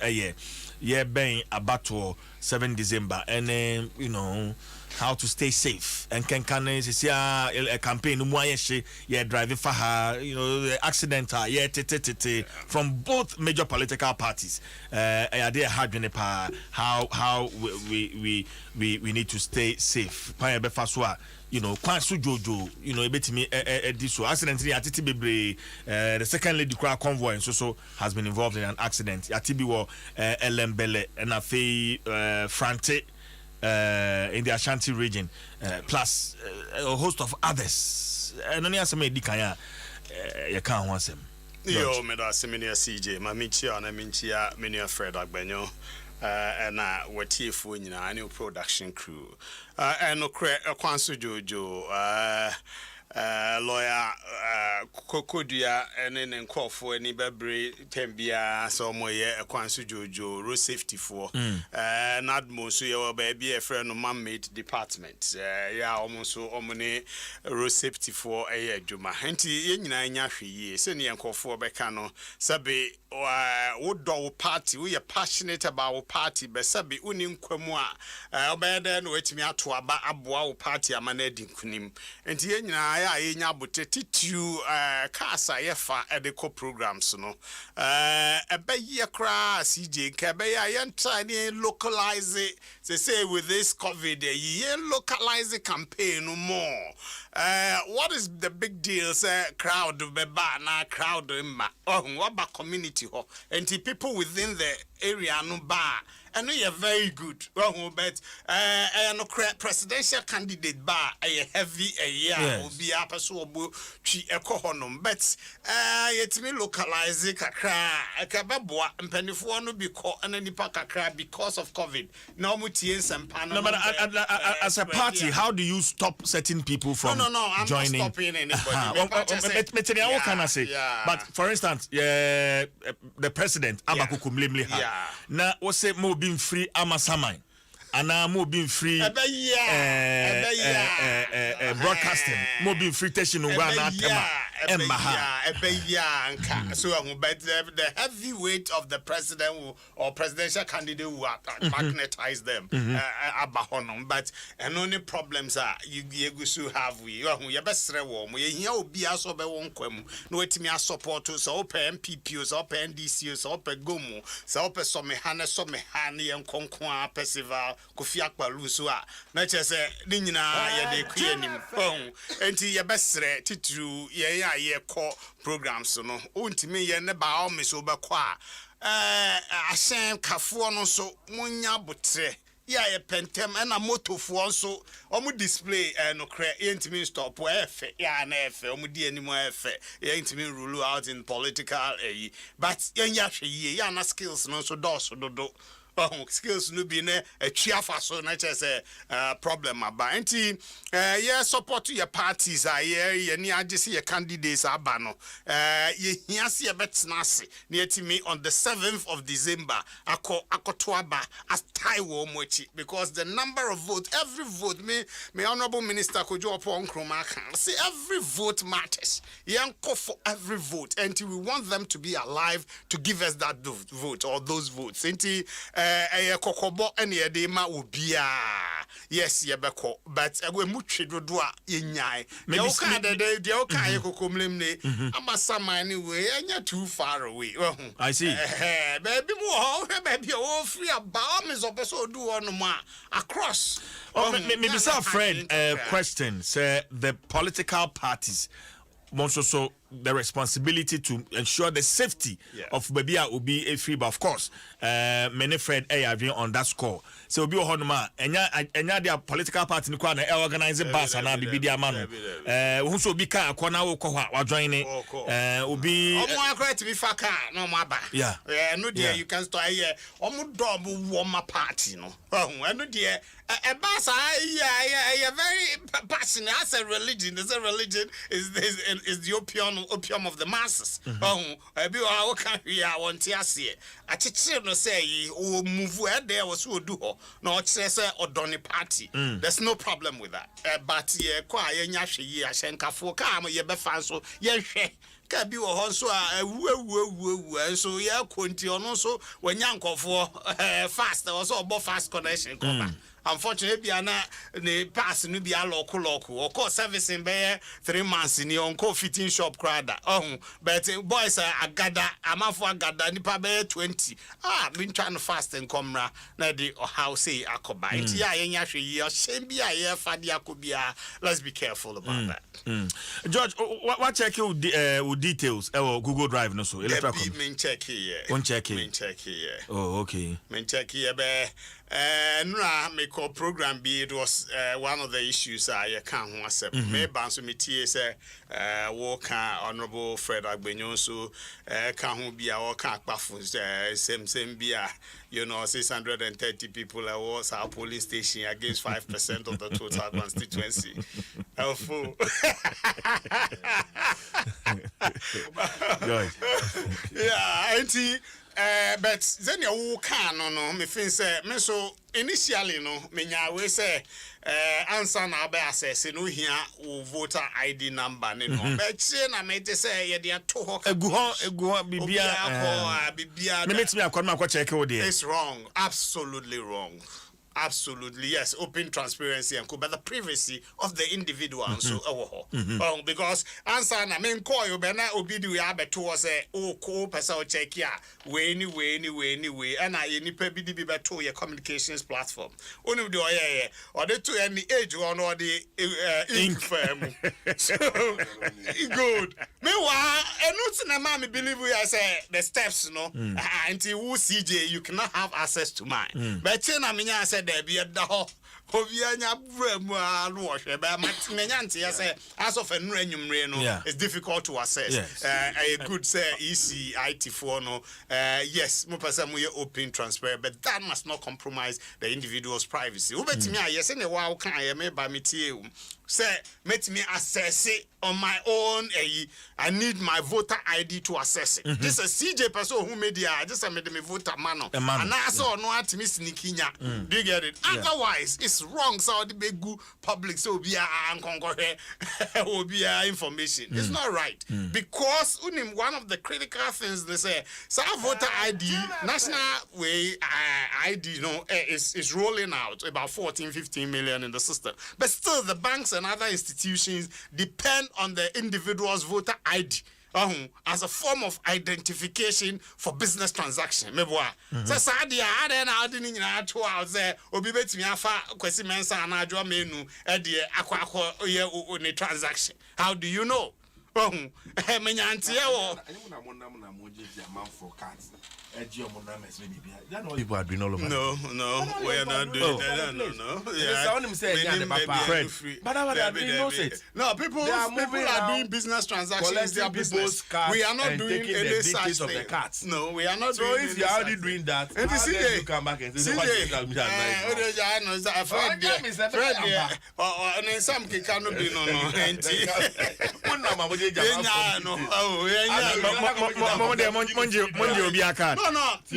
ye ben abato 7 December and you know how to stay safe and can a campaign mu ayehye ye drive for her you know the accident ye from both major political parties there hadwene pa how we need to stay safe pa be fa so you know kwansu jojo you know ebetimi this so accident atiti bebre the second lady crowd convoy so has been involved in an accident atibi wo elembele na fe frante in the Ashanti region plus a host of others and only as me dikanya you can't want them yo me da seminia CJ mamichia na minchia menia Fred Agbenyo and watiefo nyina new production crew and kwanso jojo lawyer kokodia ene nkofo eni bebre tembia so moye kwanso jojo road safety for nadmo so ye ba bia friend no man-made department ya omonso omone road safety for adwuma enti ye nyina nya hweye se ne nkofo beka no sabe wo do party we are passionate about our party be sabe uni nkwamu a obede no wetimi ato aba aboa wo party amana dinkunim enti ye nyina ya enya abote titu kasa yefa edeko programs no ebe ye kra CJ ka ebe ya yenta ni localize it say with this COVID ye localize campaign no more what is the big deal say crowd be ba na crowd ma what ba community ho and people within the area no ba and we are very good but no presidential candidate ba a heavy a year will be up so obo twi ekohonom but yetimi localize kakra akababo mpanifo no bi ko ananipa kakra because of COVID now mutie nsempana no but as a party how do you stop certain people from no I'm joining? not stopping anybody but for instance the president abakukumlemle ha na wo say mo being free amasaman ana mo being free broadcasting mo being free station ngwa na tema so but the heavy weight of the president or presidential candidate who magnetize them abahonom but and only problems are you go have we you besre wo mo ye obi aso be won kwam no wetimi support so open MPP so open NDC so open gomu so open some hane yen konkon festival kofi akpalu so a na chese ni nyina ye de kuanim enti ye besre titru ye ye ko programs no untimi ye ne ba o me so be ko a asen kafo no so munya botre ya ye pentem na motofo so omu display no kre yentimi stop efe ya na efe omu di animu efe yentimi rule out in political but yenya hwe ya na skills no so dodo skills no be ne atwiafa so na chese problem aba enti ye support your parties ye ni agese your candidates aba no ye hiase ye betena se na yetimi on the 7th of December akoto aba as taiwo mochi because the number of votes every vote me honorable minister Kojo Opon Nkrumah can say every vote matters yanko for every vote and we want them to be alive to give us that vote or those votes enti kokobo ene ye de ma obia yes ye beko but we mutwe dodo a yenyai me o ka de o ka ye kokomlem ne amasaman ni we anya too far away I see baby mo ho baby o free about me so person do one ma across maybe sir friend question say the political parties so the responsibility to ensure the safety of baby will be a free. But of course, many Fred agree on that score. So be honma enya their political party ni kwa na organize bus and be dia mano. Who so be car kwana wo ko wa join it. Obi omo akra to be faka no mo aba. Yeah. No there you can start here. Omo dom warm party no. No there a bus I very passionate as a religion. Is a religion is the opium of the masses. Be wa kan we are want to see. A teacher no say o move where there was who do no say odoni party. There's no problem with that. But ye kwa ye nya hwe ye ahyenkafo ka am ye be fan so ye hwe ka bi wo ho so a so ye konti ono so wanya nkofo fast also obo fast connection come. Unfortunately, the pass no be a local. Of course, servicing by 3 months in your uncle fitting shop crowd. But boys are gather, I'm for a gather, nipa be 20. Been trying to fast and come ra. Na the house say akoba. Iti ya yenya shwe shame be a fadi akobia. Let's be careful about that. George, what check you details? Google Drive no so. Min check here. One check here. Min check here. Oh, okay. Min check here be. Make a program be it was one of the issues I can't accept. Me banso me tie say Walker Honorable Fred Agbenyo so can be our baffles same be you know 630 people was our police station against 5% of the total constituency. Yeah, auntie. But then you can no me fin say me so initially no me nya we say answer na be access no hia voter ID number ne no but say na me te say ye dey to ho egu ho bibia me metimi akọ ma akọ check wo dey. It's wrong, absolutely wrong. Absolutely, yes. Open transparency and but the privacy of the individual. So, because answer na men call you, but now obedi we have to say, oh, co person check ya. Way, and I any pebidi be better your communications platform. Only do or the to any age one or the ink firm. So good. Meanwhile, and not na mommy believe we I say the steps, no, until who CJ you cannot have access to mine. But then I said. There be a dog. Obianya bremu anu ohwe ba matinyanti say as of enrenyum re no it's difficult to assess. A good say EC IT for no yes mo person mo open transparent but that must not compromise the individual's privacy. Ubetimi ayese ne wa kan aye me ba metie say metimi assess it on my own. I need my voter ID to assess it. This is CJ person who made just made me voter mano and I saw no atimi snikinya. Do you get it? Otherwise it's wrong. So the big public so be information. It's not right because one of the critical things they say voter ID national way ID is rolling out about 14-15 million in the system, but still the banks and other institutions depend on the individual's voter ID as a form of identification for business transaction. So Sadia I didn't say obi betimi afa kwesi mensa na adwo menu akwa transaction. How do you know? Menyantie wo people are doing all over. No, we are not doing that. No. No, people are doing business transactions. Their business. We are not doing any such thing. No, we are not doing. So if you are already doing that, and how then you come back and say, and then some cannot be no,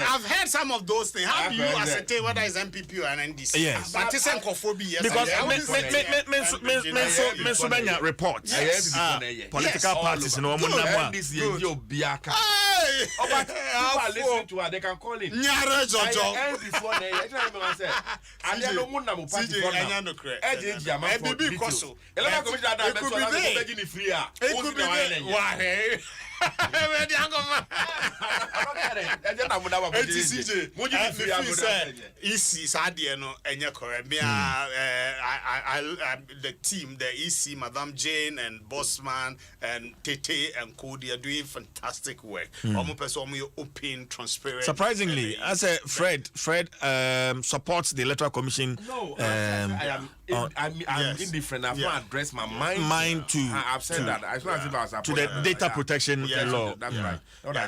I've heard some of those things. How do you ascertain whether it's MPP or an NDC? Yes. But it's xenophobia. Because men report political parties no one NDC you biaka. But people are listening to her, they can call in. Nyare jojo. And before they say, and they no mun na mo party for now. It could be It could be why. EC Sadia no enya correct. Me the team, the EC, Madame Jane and Bossman and Tete and Cody are doing fantastic work. Open, transparent. Surprisingly, as a Fred supports the Electoral Commission. No, I'm indifferent. I've not addressed my mind. Mine too. I've said that. As well as if I was to the data protection law. That's right.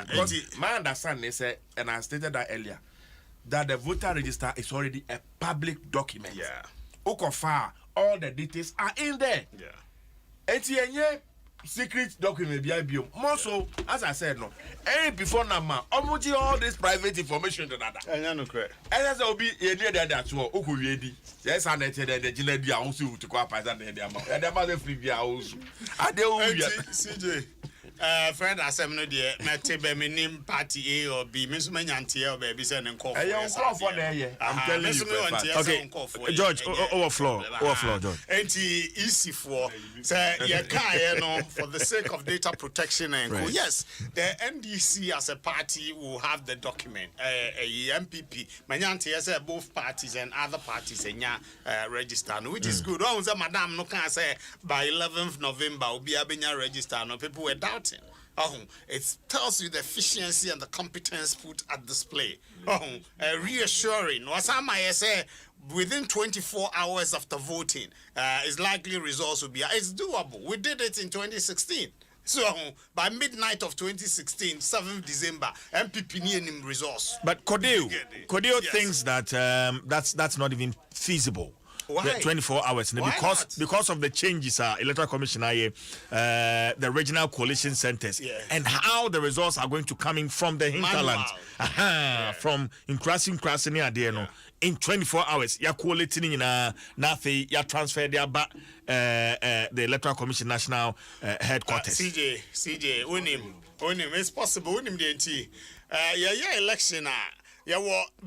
Because my understanding is, and I stated that earlier, that the voter register is already a public document. Yeah. Okofa, all the details are in there. Yeah. And secret document be more so, as I said, no. And before Nama, almost all this private information to that. And no correct. And as I'll be a near that to Oku. Yes, I netted the Ginedia also to go up as an India. And the mother free also. I don't CJ. Friend, I said, no, dear, not table me name party A or B, Miss Manyantia or baby sending call for there. I'm telling you. Okay, George, overflow, George. And easy for say, yeah, for the sake of data protection and right. Yes, the NDC as a party will have the document, a MPP. Manyantia say both parties and other parties and register, which is good. Oh, Madam, no can say by 11th November will be a register. No people were doubting. It tells you the efficiency and the competence put at display. Reassuring. Wasama say within 24 hours after voting, is likely results will be. It's doable. We did it in 2016. So by midnight of 2016, 7th December, MPP needed results. But Kodeo thinks that that's not even feasible. Why? 24 hours. Why because of the changes Electoral Commission the regional coalition centers and how the results are going to come in from the hinterland. From Nkrasi in 24 hours. Ya quality na nothing ya transfer their back the Electoral Commission national headquarters. CJ, unim, it's possible unim DNT. Election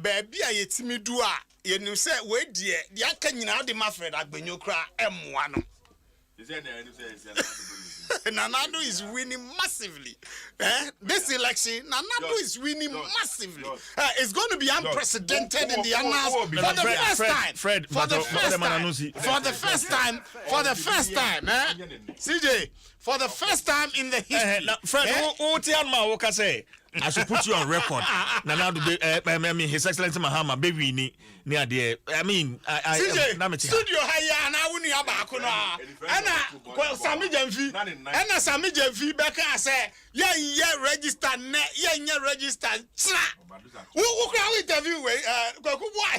baby yetimi do you say, wait, dear, the Akanyina de Mafred Agbenyokra M1. Nanado is winning massively. This election, Nanado is winning massively. It's going to be unprecedented in the annals for the first time. For the first time, CJ, for the first time in the history. Fred, I should put you on record. Now, His Excellency Mahama, baby, near the. I mean, studio higher and I wouldn't have a Sami Jamfi, and Sami Jamfi, Becca say, register, register. Who can interview? Why?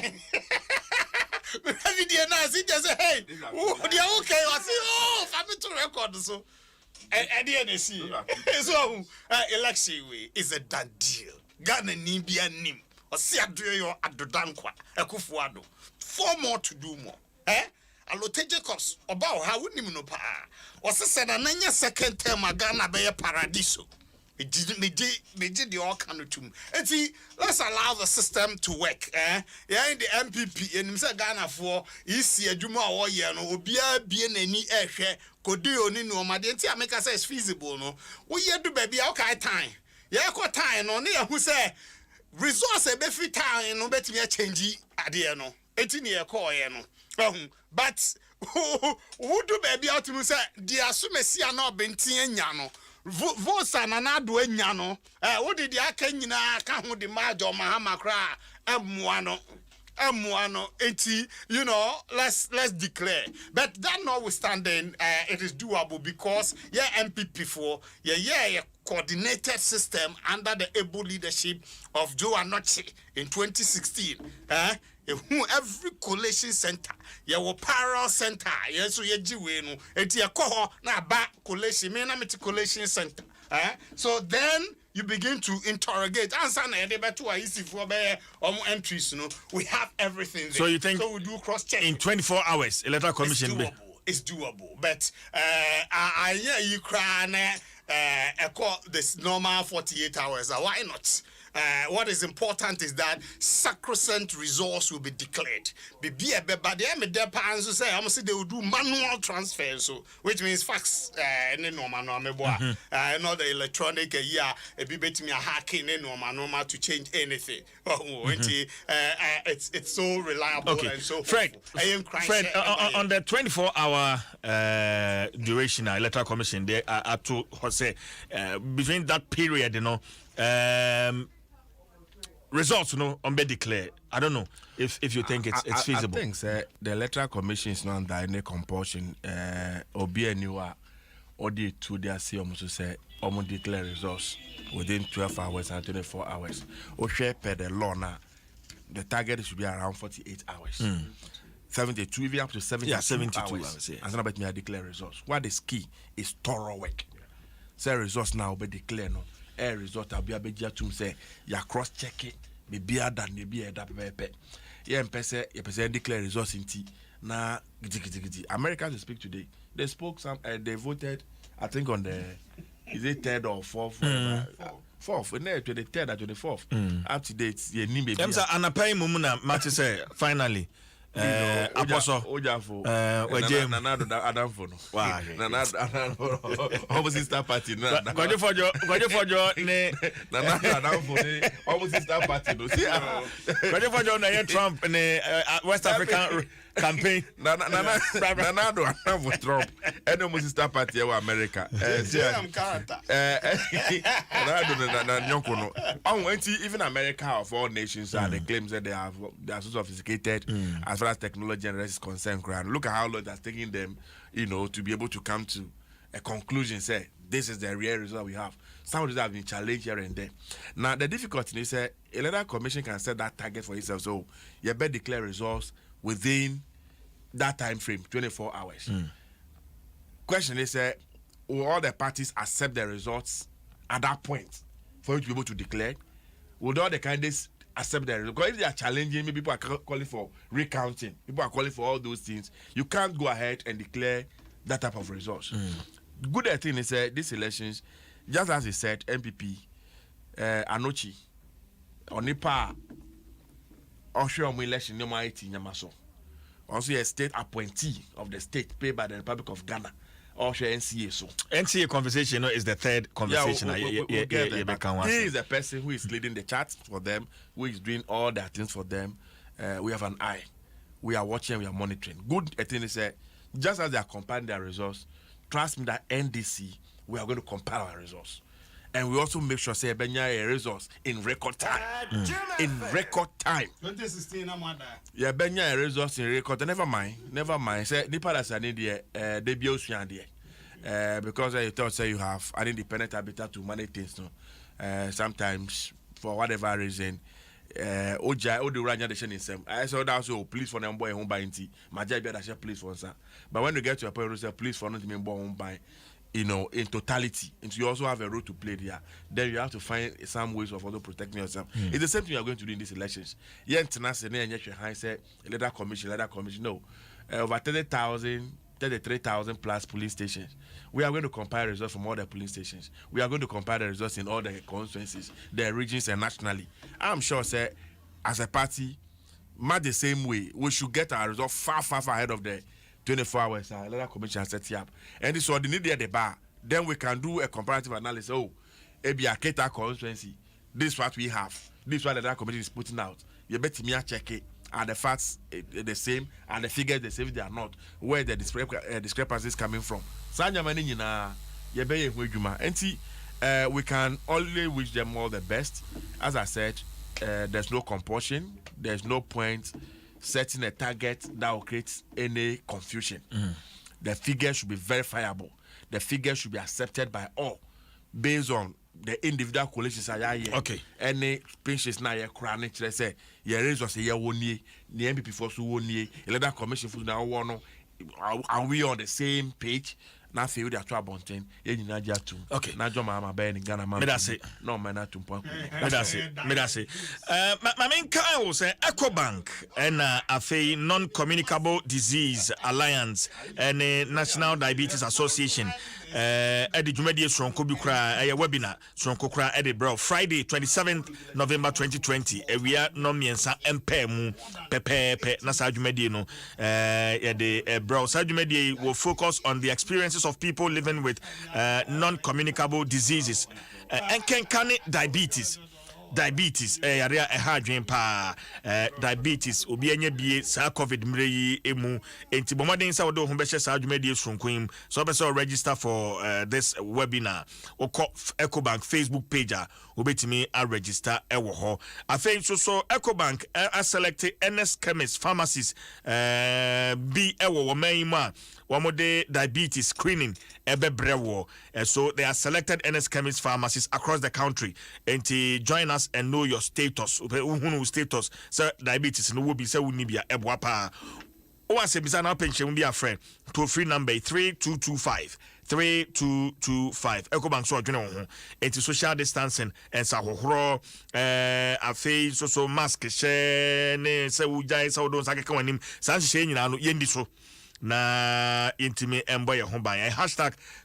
Every day now, see, just say, hey, they're okay. I say, family to record so. And the NSC. So, election way is a done deal. Ghana Nibia Nim, or Siadrio Adodankwa, Ekufuado. 4 more to do more. Alote Jacobs, about how wouldn't even know pa. Or said a second term, Ghana Bay Paradiso. It did the all kind of tomb. And see, let's allow the system to work. In the MPP, and Mr. Ghana for EC, Juma or Yano, Obia, Bien, any air share, could do only no, my dear, make us as feasible. No, we do baby, okay, time. Got time on here who say, resource a better time, no better me a change idea. No, 18 year call, but who do baby out to say, dear, so messy are not been yano. Vosa na do enyano what did ya kanyina ka ho de majo mahama kra emuano eti let's declare, but that notwithstanding it is doable because MPP for coordinated system under the able leadership of Joe Anoche in 2016 every collation center your parallel center so jiwe no eti ekoho na ba collation me na meti collation center so then you begin to interrogate answer na dey beto a easy for be entries we have everything there. So you think so we do cross check in 24 hours Electoral Commission it's doable but I hear you cry na this normal 48 hours why not what is important is that sacrosanct resource will be declared. But the MDP say almost they will do manual transfer, so which means fax not the electronic a bit me a hacking to change anything. It's so reliable and so Fred, on the 24-hour duration electoral commission there to Jose between that period, results on be declared. I don't know if you think it's feasible. I think the electoral commission is not under any compulsion or be anywhere or the 2 days see almost say almost declare results within 12 hours and 24 hours. Or share per the law now. The target should be around 48 hours. 72, even up to 72 hours. Yeah. And about me, I declare results. What is key is thorough work. Say results now be declared. No, a result I'll be able to say you cross check it. Maybe I done, maybe I done. Yeah, person declare results in T. Now, Americans speak today. They spoke some. They voted. I think on the is it 3rd or 4th? 4th, and then to the 3rd or the 4th. Up to date, yeah, Nimbe. I'm saying, and I pay Mumuna, Match say finally. Apostle Ojafo Nanado Adam Fono. Wow. Nanado almost sister party. Go for your Nanado Adam Fono almost sister party. See, go for your Trump in the West African campaign. Nanado Adam for Trump. And almost sister party of America. Even America of all nations they claim that they are so sophisticated as far as technology and rest is concerned. Look at how long that's taking them, to be able to come to a conclusion. Say this is the real result we have. Some of these have been challenged here and there. Now the difficulty is that electoral commission can set that target for itself. So you better declare results within that time frame, 24 hours. Question is, will all the parties accept the results at that point for you to be able to declare? Would all the candidates accept the results? Because if they are challenging, maybe people are calling for recounting, people are calling for all those things, you can't go ahead and declare that type of results. Good thing is these elections, just as he said, MPP, Anochi, Onipa, Osho election, Nyamaiti, Nyamaso. Also a state appointee of the state paid by the Republic of Ghana. Osho NCA. So NCA conversation is the third conversation. He is the person who is leading the charts for them, who is doing all their things for them. We have an eye. We are watching, we are monitoring. Good thing is just as they are compiling their results, trust me that NDC, we are going to compile our results. And we also make sure say Benya results in record time. In record time. 2016 yeah, Benya results in record time. Never mind. Say Nipa that's an India debut because you thought say you have an independent habitat to manage things. No? Sometimes for whatever reason, Oja Ranya the NSEM. I saw that also police for them boy home by inti. Majabi that police for us. But when you get to a point where you say police for not to boy home by, in totality, and you also have a role to play there. Then you have to find some ways of also protecting yourself. It's the same thing you are going to do in these elections. Yeah, international and yet say leader commission. No, over 33,000 plus police stations. We are going to compile results from all the police stations. We are going to compile the results in all the constituencies, the regions, and nationally. I'm sure, sir, as a party, much the same way, we should get our results far ahead of the 24 hours. Electoral commission set up, and this is what they need at the bar. Then we can do a comparative analysis. Oh, maybe a Keta constituency. This is what we have. This is what the electoral commission is putting out. You better me check it. Are the facts the same and the figures the same? If they are not, where the discrepancies coming from? Sanya mani na yebeye hwejuma. And we can only wish them all the best. As I said, there's no compulsion. There's no point setting a target that will create any confusion. The figure should be verifiable. The figure should be accepted by all based on the individual coalitions are here. Okay. Any pinches now here chronic say your results here one year, the MPP for so 1 year, electoral commission for now one. Are we on the same page? Now feel the actual bonten. Okay. Now John Mama Ben in Ghana. No man at 2 point. Me say. My main car was EcoBank and a non-communicable disease alliance and National Diabetes Association. Edi Jumedi Sonko bi kra webinar Sonko kra edi bro Friday 27th November 2020 ewia no miensa empa mu pepepe na sa Jumedi no bro sa Jumedi will focus on the experiences of people living with non-communicable diseases and can diabetes yare ehadwen pa diabetes obi anya bie sa covid mre yi emu enti bomoden sa wodo ho be hye sa adwumadi Sonko so be so register for this webinar oko Ecobank Facebook page obetimi a register ewo ho afei so Ecobank a select NS chemist pharmacies bi ewo wo man mu a wamode diabetes screening ebebrewo so they are selected NS chemist pharmacies across the country and join us and know your status status so diabetes no will be so unibia ebwapa o ase bisa na pension bi a friend to free number 3225 Ecobank so adwene ho enti social distancing and sa hohoro afei so mask she ne se ujai sa odon sa keka wanim sa hye nyina no yendi so na intime embo ye ho ban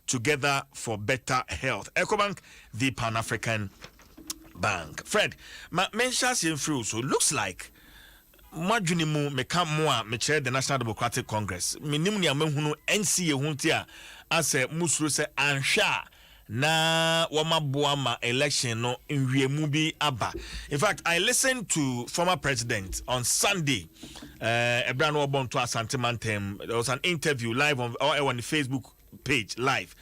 #together for better health Ecobank the Pan-African Bank. Fred mentions in through so looks like madwene mu meka mo a me chair the National Democratic Congress minim ni amehunu NCA huntia ase musuru se anhwa na wamaboama election no nwiemu bi aba. In fact, I listened to former president on Sunday. Ebra no obonto Asante Mantem. There was an interview live on the Facebook page live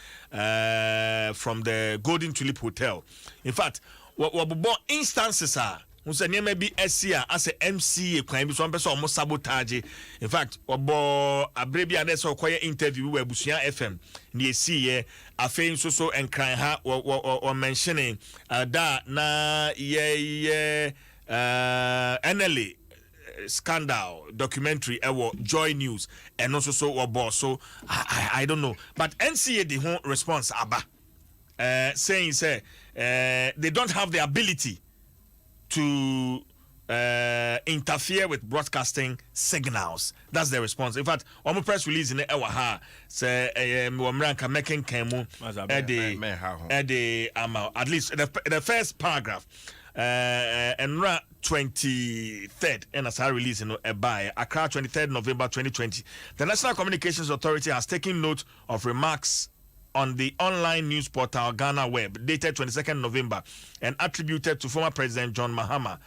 from the Golden Tulip Hotel. In fact, what instances are unse niema bi esia as a MCA kwan bi so ampeso omo sabotage. In fact, obo abrebi ade so koye interview we Abusua FM ni esiye afein so enkran ha o mentioning da na ye NLA scandal documentary ewo Joy News and also so so I don't know, but NCA the whole response aba saying say they don't have the ability to interfere with broadcasting signals. That's the response. In fact, on press release in the Ewaha say Wamranka making Kemu at least the first paragraph and 23rd and as I release in by Accra 23rd November 2020. The National Communications Authority has taken note of remarks on the online news portal Ghana Web dated 22nd November and attributed to former President John Mahama,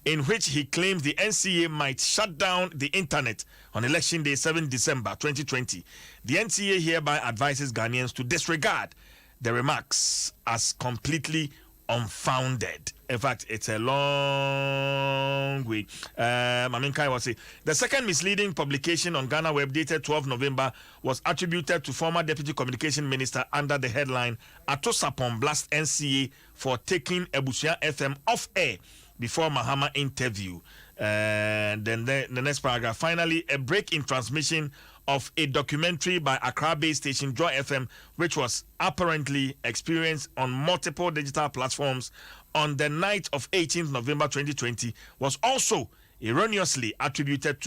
in which he claims the NCA might shut down the internet on election day 7 December 2020. The NCA hereby advises Ghanaians to disregard the remarks as completely unfounded. In fact, it's a long way. Maminkai was saying the second misleading publication on Ghana Web dated 12 November was attributed to former Deputy Communication Minister under the headline Atosapon Blast NCA for taking Abusua FM off air before Mahama interview. And then the next paragraph. Finally, a break in transmission of a documentary by Accra-based station Joy FM, which was apparently experienced on multiple digital platforms on the night of 18th November 2020, was also erroneously attributed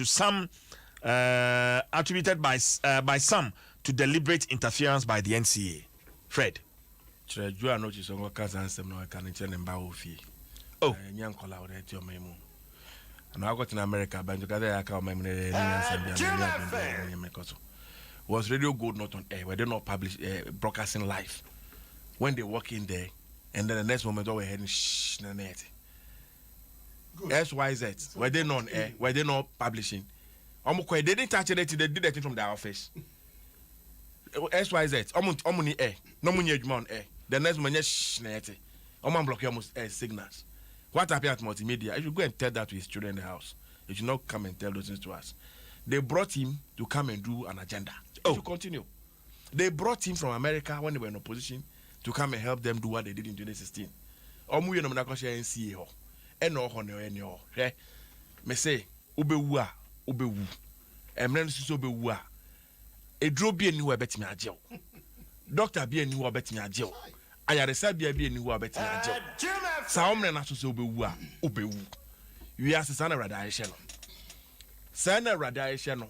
by some to deliberate interference by the NCA. Fred. Oh. And I got in America, but together I was Radio Gold not on air? Were they not publish broadcasting live? When they walk in there, and then the next moment they were heading SYZ. Were they not on air? Were they not publishing? They didn't touch it. They did that from their office. SYZ. Omuni air. No money on air. The next moment block almost signals. What happened at multimedia? If you go and tell that to his children in the house, you should not come and tell those things to us. They brought him to come and do an agenda. To continue. They brought him from America when they were in opposition to come and help them do what they did in 2016. Omu no menakoshe NCA ho. Eno ho ne enyo. Me say obewu a obewu. Emre nsuso obewu a. Edro bi eni wo betimi agyew. Doctor bi eni wo betimi agyew. Ayaresa bi eni wo betimi agyew. Sa omre na so obewu a obewu. We are sana radaishe no.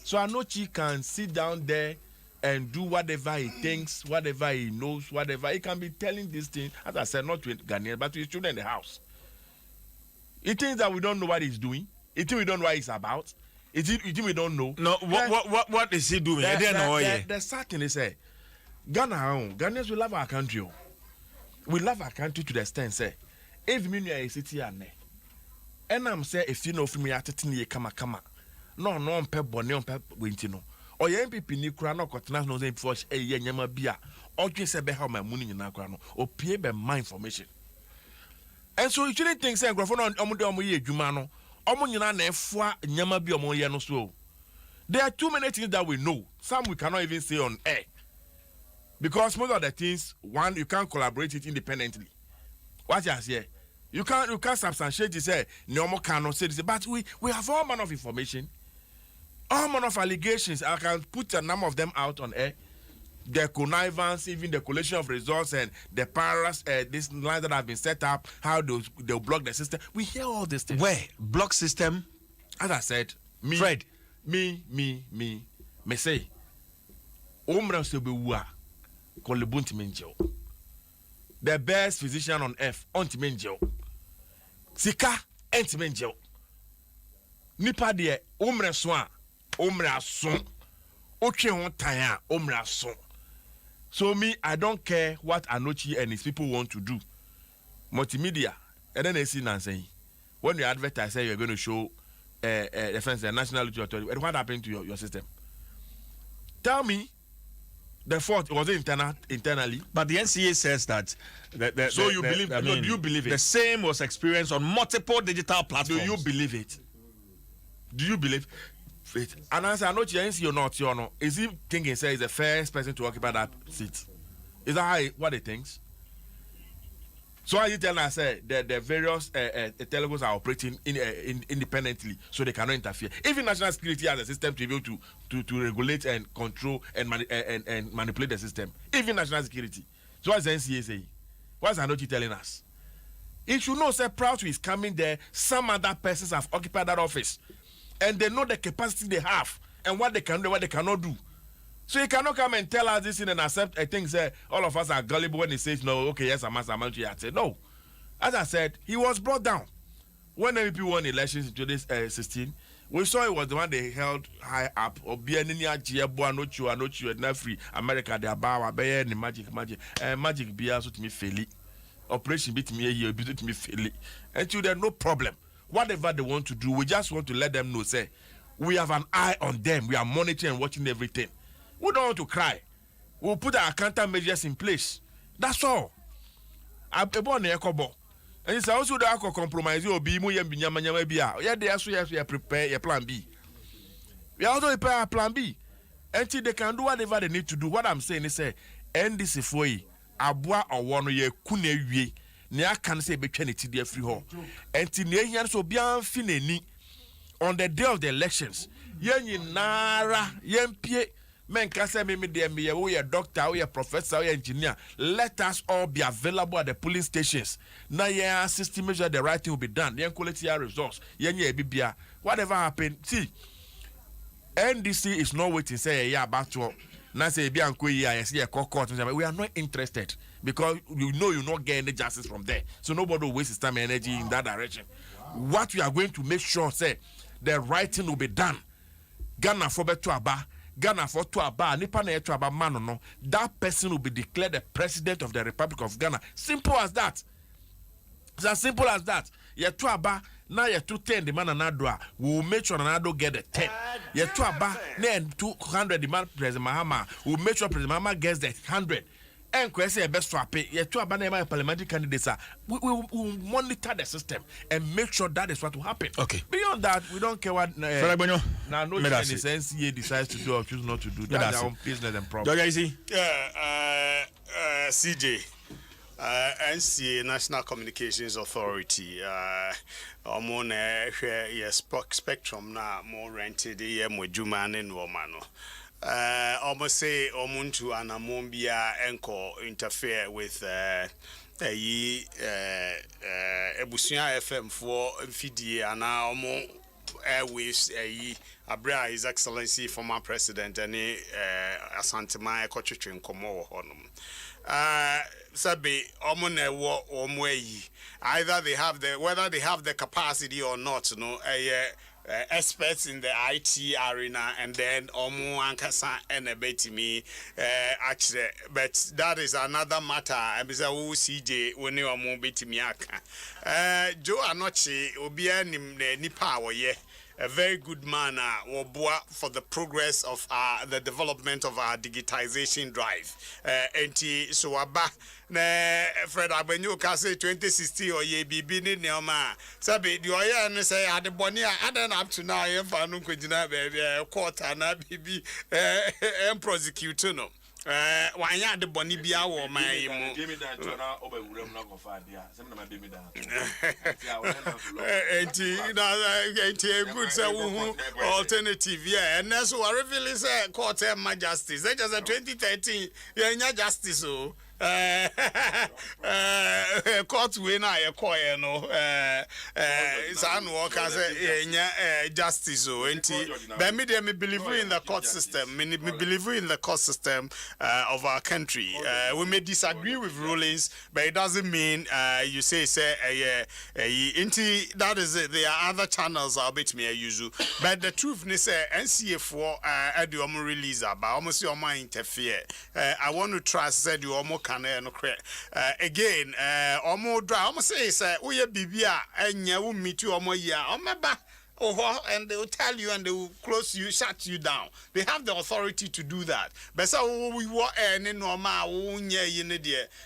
So Anochi can sit down there and do whatever he thinks, whatever he knows, whatever. He can be telling these things, as I said, not to Ghanaians, but to his children in the house. He thinks that we don't know what he's doing. He thinks we don't know what he's about. He thinks we don't know. No, what is he doing? The sad thing is, Ghanaians, we love our country. We love our country to the extent, say, if me near a city and I'm say, if you know from me at it, kama. No, on pep bonnet on pep wintino. Or your MPP ni crano cotton no name for a yama beer, or just a better my money in Nagrano, or pay by my information. And so you shouldn't think, say, Grafon on Omodomo Jumano, Omonina Nefua, Yama be Omoyano so. There are too many things that we know, some we cannot even say on air. Because most of the things, one, you can't collaborate it independently. What you say? You can't substantiate it, say, no more cannot say this, but we have all manner of information. All manner of allegations. I can put a number of them out on air. The connivance, even the collation of results and the paras, these lines that have been set up, how they'll block the system. We hear all these things. Where? Block system? As I said, Fred. Me say, Omra Sebewa, Kolebunti Menjo. The best physician on earth, Ontimenjo. Sika, Entimenjo. Nipa de Omra Swan. Omra son, okay on tire, Omra son. So me, I don't care what Anochi and his people want to do. Multimedia, and then they see Nancy. When you advertise, say you're going to show defense and national authority, and what happened to your system? Tell me, the fault was it internally? But the NCA says that. So you believe? Do you believe it? The same was experienced on multiple digital platforms. Do you believe it? Do you believe? And answer, I know NCA or not, you know, is he thinking say he's the first person to occupy that seat? Is that what he thinks? So are you telling us that the various telecoms are operating independently, so they cannot interfere? Even national security has a system to be able to regulate and control and manipulate the system. Even national security. So what's the NCA saying? What's Anochi telling us? He should know, say, proud to his coming there, some other persons have occupied that office. And they know the capacity they have and what they can do, what they cannot do. So you cannot come and tell us this and accept. I think say all of us are gullible when he says no. Okay, yes, I'm I said no. As I said, he was brought down when MEP won elections in 2016. We saw it was the one they held high up. Or be any anochu and free America. They are bow the magic be also to me fairly. Operation beat me a year, beat me fairly. And to there no problem. Whatever they want to do, we just want to let them know, say, we have an eye on them. We are monitoring and watching everything. We don't want to cry. We'll put our countermeasures in place. That's all. I'm born a couple. And it's also the alcohol compromise. You'll be more yama bia. Yeah, they also prepare your plan B. We also prepare our plan B. Until they can do whatever they need to do. What I'm saying is, say, NDC for you, Abua or one year, Kune. Nia can say between it dear free hall. And Tinian so bien fineni on the day of the elections. Yen nara, yen pie, men can say me dear, we a doctor, we a professor, we engineer. Let us all be available at the polling stations. Now, yeah, system measure the right thing will be done. Yen quality results. Yen ye bibia. Whatever happened, see, NDC is not waiting, say, yeah, about to. Now say, be I see a court. We are not interested. Because you know you're not getting any justice from there. So nobody will waste his time and energy in that direction. What we are going to make sure, say, the right thing will be done. Ghana for Betuaba, Ghana for Tuaba, Nipa na Tuaba man no. That person will be declared the president of the Republic of Ghana. Simple as that. It's as simple as that. Tuaba, now you're 210 the man anadwa. We will make sure Anado get the 10. Tuaba, then 200 the man President Mahama. We will make sure President Mahama gets the 100. And question best swap it. Yeah, 2 Abanema parliamentary candidates are. We will monitor the system and make sure that is what will happen. Okay. Beyond that, we don't care what now no NCA decides to do or choose not to do. That's their own business and problem. CJ. NCA National Communications Authority on spectrum na more rented ye mo juma ne no mano. Almost say omuntu anamombia enko interfere with Ebusuya FM for mfidie ana omo airwaves Abra His Excellency former president any Asantema Ekotwetwe nkomo wo honum. Sabe omune wo omwe either they have whether they have the capacity or not, experts in the IT arena, and then omu ankasa and a betimi actually, but that is another matter. I be say CJ when you omu betimi aka. Joe Anochi obia nipa woye. A very good man for the progress of the development of our digitization drive. So Fred Abenyo can say 2016 or ye be bini neoma. Sabi the oya and say had the bonia and up to now if I don't baby quarter na bibi prosecutor no. Wanya the boni bia wo my give me that na obewurem na go fa dia sem na be me da enti good say alternative and that's what really say court and justice that just 2013 yeah justice so court we na ye koye no san work as justice so enti but me believe in the court system me believe in the court system of our country. We may disagree with rulings, but it doesn't mean you say that is it. There are other channels I'll bet me usual. But the truth is NCA4 at the Omo release about almost your mind interfere. I want to trust that you Omo can again Omo dry almost say oh yeah bibia and you will meet you Omo ya Omo and they will tell you and they will close you, shut you down. They have the authority to do that. But so we were any normal, they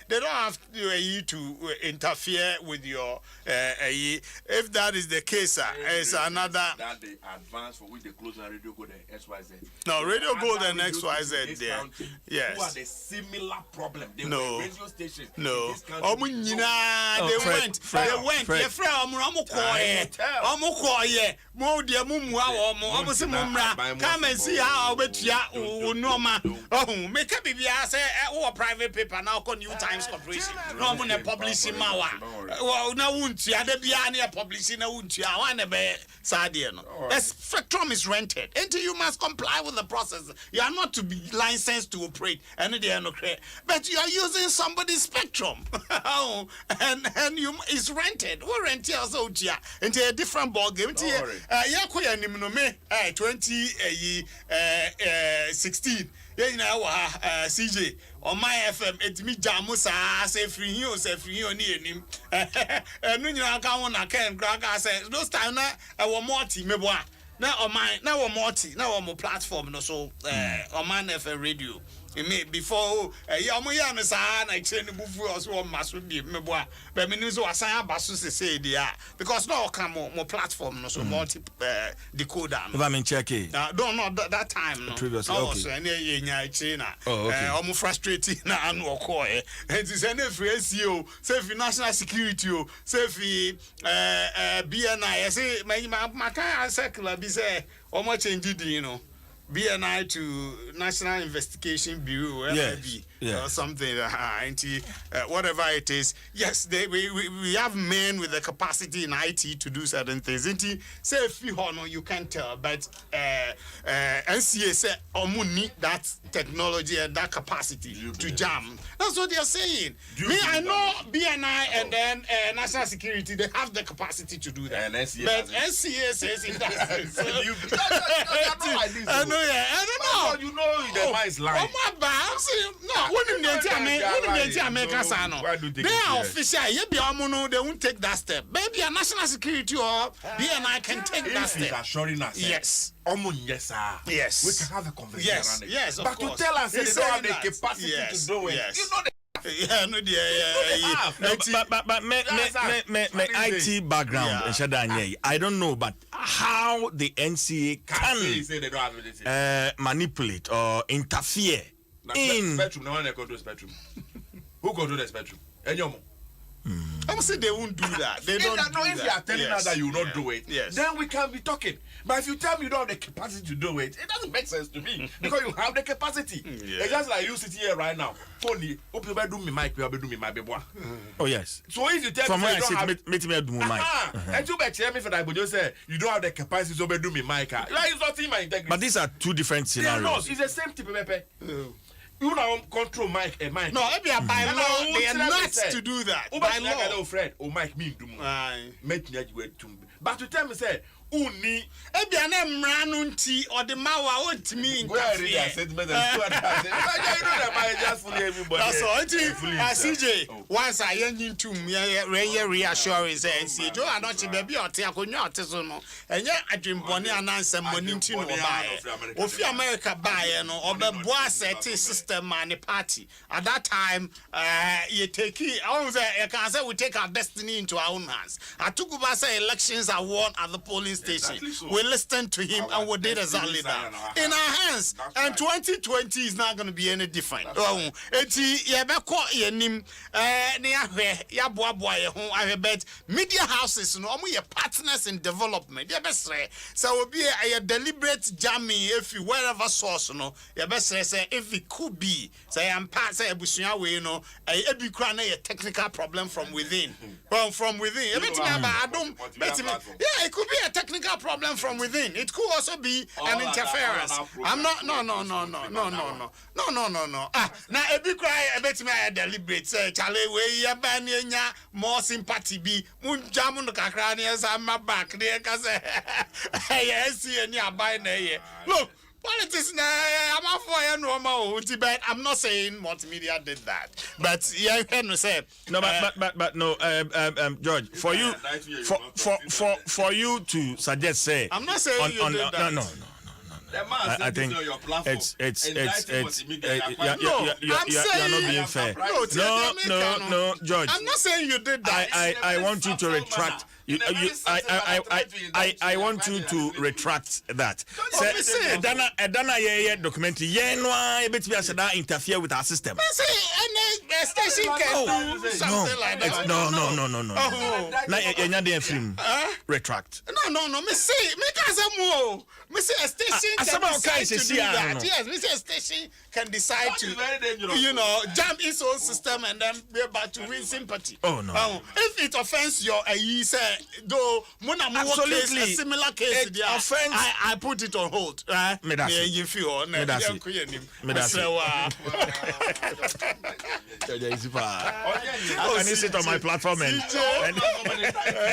don't have to interfere with your. If that is the case, it's another. That they advance for which they close and radio go the XYZ. No, radio go the XYZ there. Yes. Who are the similar problem? They no. were radio stations. No. They went. Your friend, Mo dia mumu omo se mumra come and see how obetua onoma make a bibia say wo private paper now con New Times Corporation no mo na publishing mawa na wuntua da bia na publishing na wuntua wan na be sadie no the spectrum is rented until you must comply with the process. You are not to be licensed to operate any day no create, but you are using somebody's spectrum and you is rented. We rent also into a different ball game. Yakoya nimnome 2016 yena wa CJ on my FM etimi jamusa say free here ni enim enu nyina ka wona ken graka say those time na e multi meboa na on my na wo multi na wo mo platform no so on my FM radio before ya me sa na kire ni bufu o so maso bi meboa but me so asan abaso say dia because no come mo platform no so multi decoder no. If I'm in check it. Don't know that time no. Previously, okay. So any nya kire na okay. Frustrating na anu okoe and is any free SEO say for national security o say for BNI say my kind circular be say omo change it, you know. BNI to National Investigation Bureau, or something, whatever it is. Yes, we have men with the capacity in IT to do certain things. Say if you can't tell, but NCA said, need that technology and that capacity to jam. That's what they're saying. I know BNI and then National Security, they have the capacity to do that. But NCA says it doesn't. I don't know. You know the man is lying. They are official. They won't take that step. Maybe a national security or BNI can take that step. He's assuring us. Yes. Yes, sir. Yes. We can have a conversation around it. Yes, but to tell us they don't have the capacity to do it. Yes. You know but me IT background I don't know, but how the NCA can manipulate or interfere in spectrum. No one control spectrum. Who control the spectrum? I'm saying they won't do that. They don't do if you are that. telling us that you will not do it, Yes. then we can be talking. But if you tell me you don't have the capacity to do it, it doesn't make sense to me because you have the capacity. It's just like you sitting here right now. Phone open do me mic, do me my baby. Oh yes. So if you tell From me where you I don't have sit, meet me do my mic. and you tell me for that, but you say you don't have the capacity to do me mic. You are insulting my integrity. But these are two different they are not. scenarios. It's the same type of Pepe. You now control mic and mic. No, by law, they are not to do that. By law. Fred, Mike me do. Aye. Make me to. But to tell me say, uni. Ebi ane mranu nti or the mawa won't me interfere. That's all. CJ, once I end into reassurance and say, Joe, I don't baby or take on your artisanal. And yet I dream bonny and answer money to buy. Of America buy or the DWASO system and party. At that time, you take it. I can say we take our destiny into our own hands. I took over elections I won at the polling station. So. We listened to him and we did exactly that in our hands. And 2020 is not going to be any different. Oh, bet media houses no your partners in development. So will be a deliberate jamming if you wherever source no. Say if it could be say I'm part say Busunya way no a technical problem from within. From within. Yeah, it could be a technical problem from within. It could also be an interference. I'm not. No. Ah, now a big cry. I bet me I deliberate. Say, Charlie, we ya banya more sympathy be. Mun jamun kakranias. I'm my back there. Cause I see any buy there. Look. Politics, I'm not for normal, but I'm not saying multimedia did that. But yeah, you can say no, but no, George, for you, for you to suggest, say, I'm not saying you did that. No. I think it's you're not being fair. No, George. I'm not saying you did that. I want you to retract. I want you to retract that. Say, Dana ye documentary. Ye no, I bet we should interfere with our system. A station can do something like that. No. Now you're film. Retract. No. Me say, me can say more. Me say a station can decide to do that. Yes, me say a station can decide to, jump its own system and then be about to win sympathy. Oh no. If it offends your, say, though, absolutely case, a similar case, I put it on hold. You feel can you sit on my platform and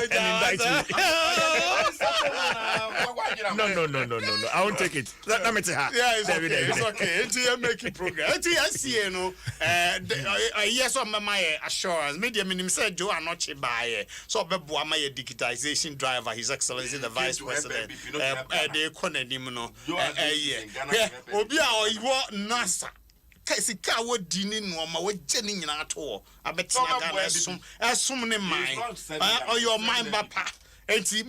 indict me? No. I won't take it. Let me say her. Yeah, it's okay. It's making progress. It's yes, on my assurance. Media minimum said Joe are not by so Bebuama digitization driver, His Excellency the Vice President. The economy, Obia or you NASA. Sika wo dini no ma wo jeni nyina to abetina ga na sum ne mind or your mind bapa enti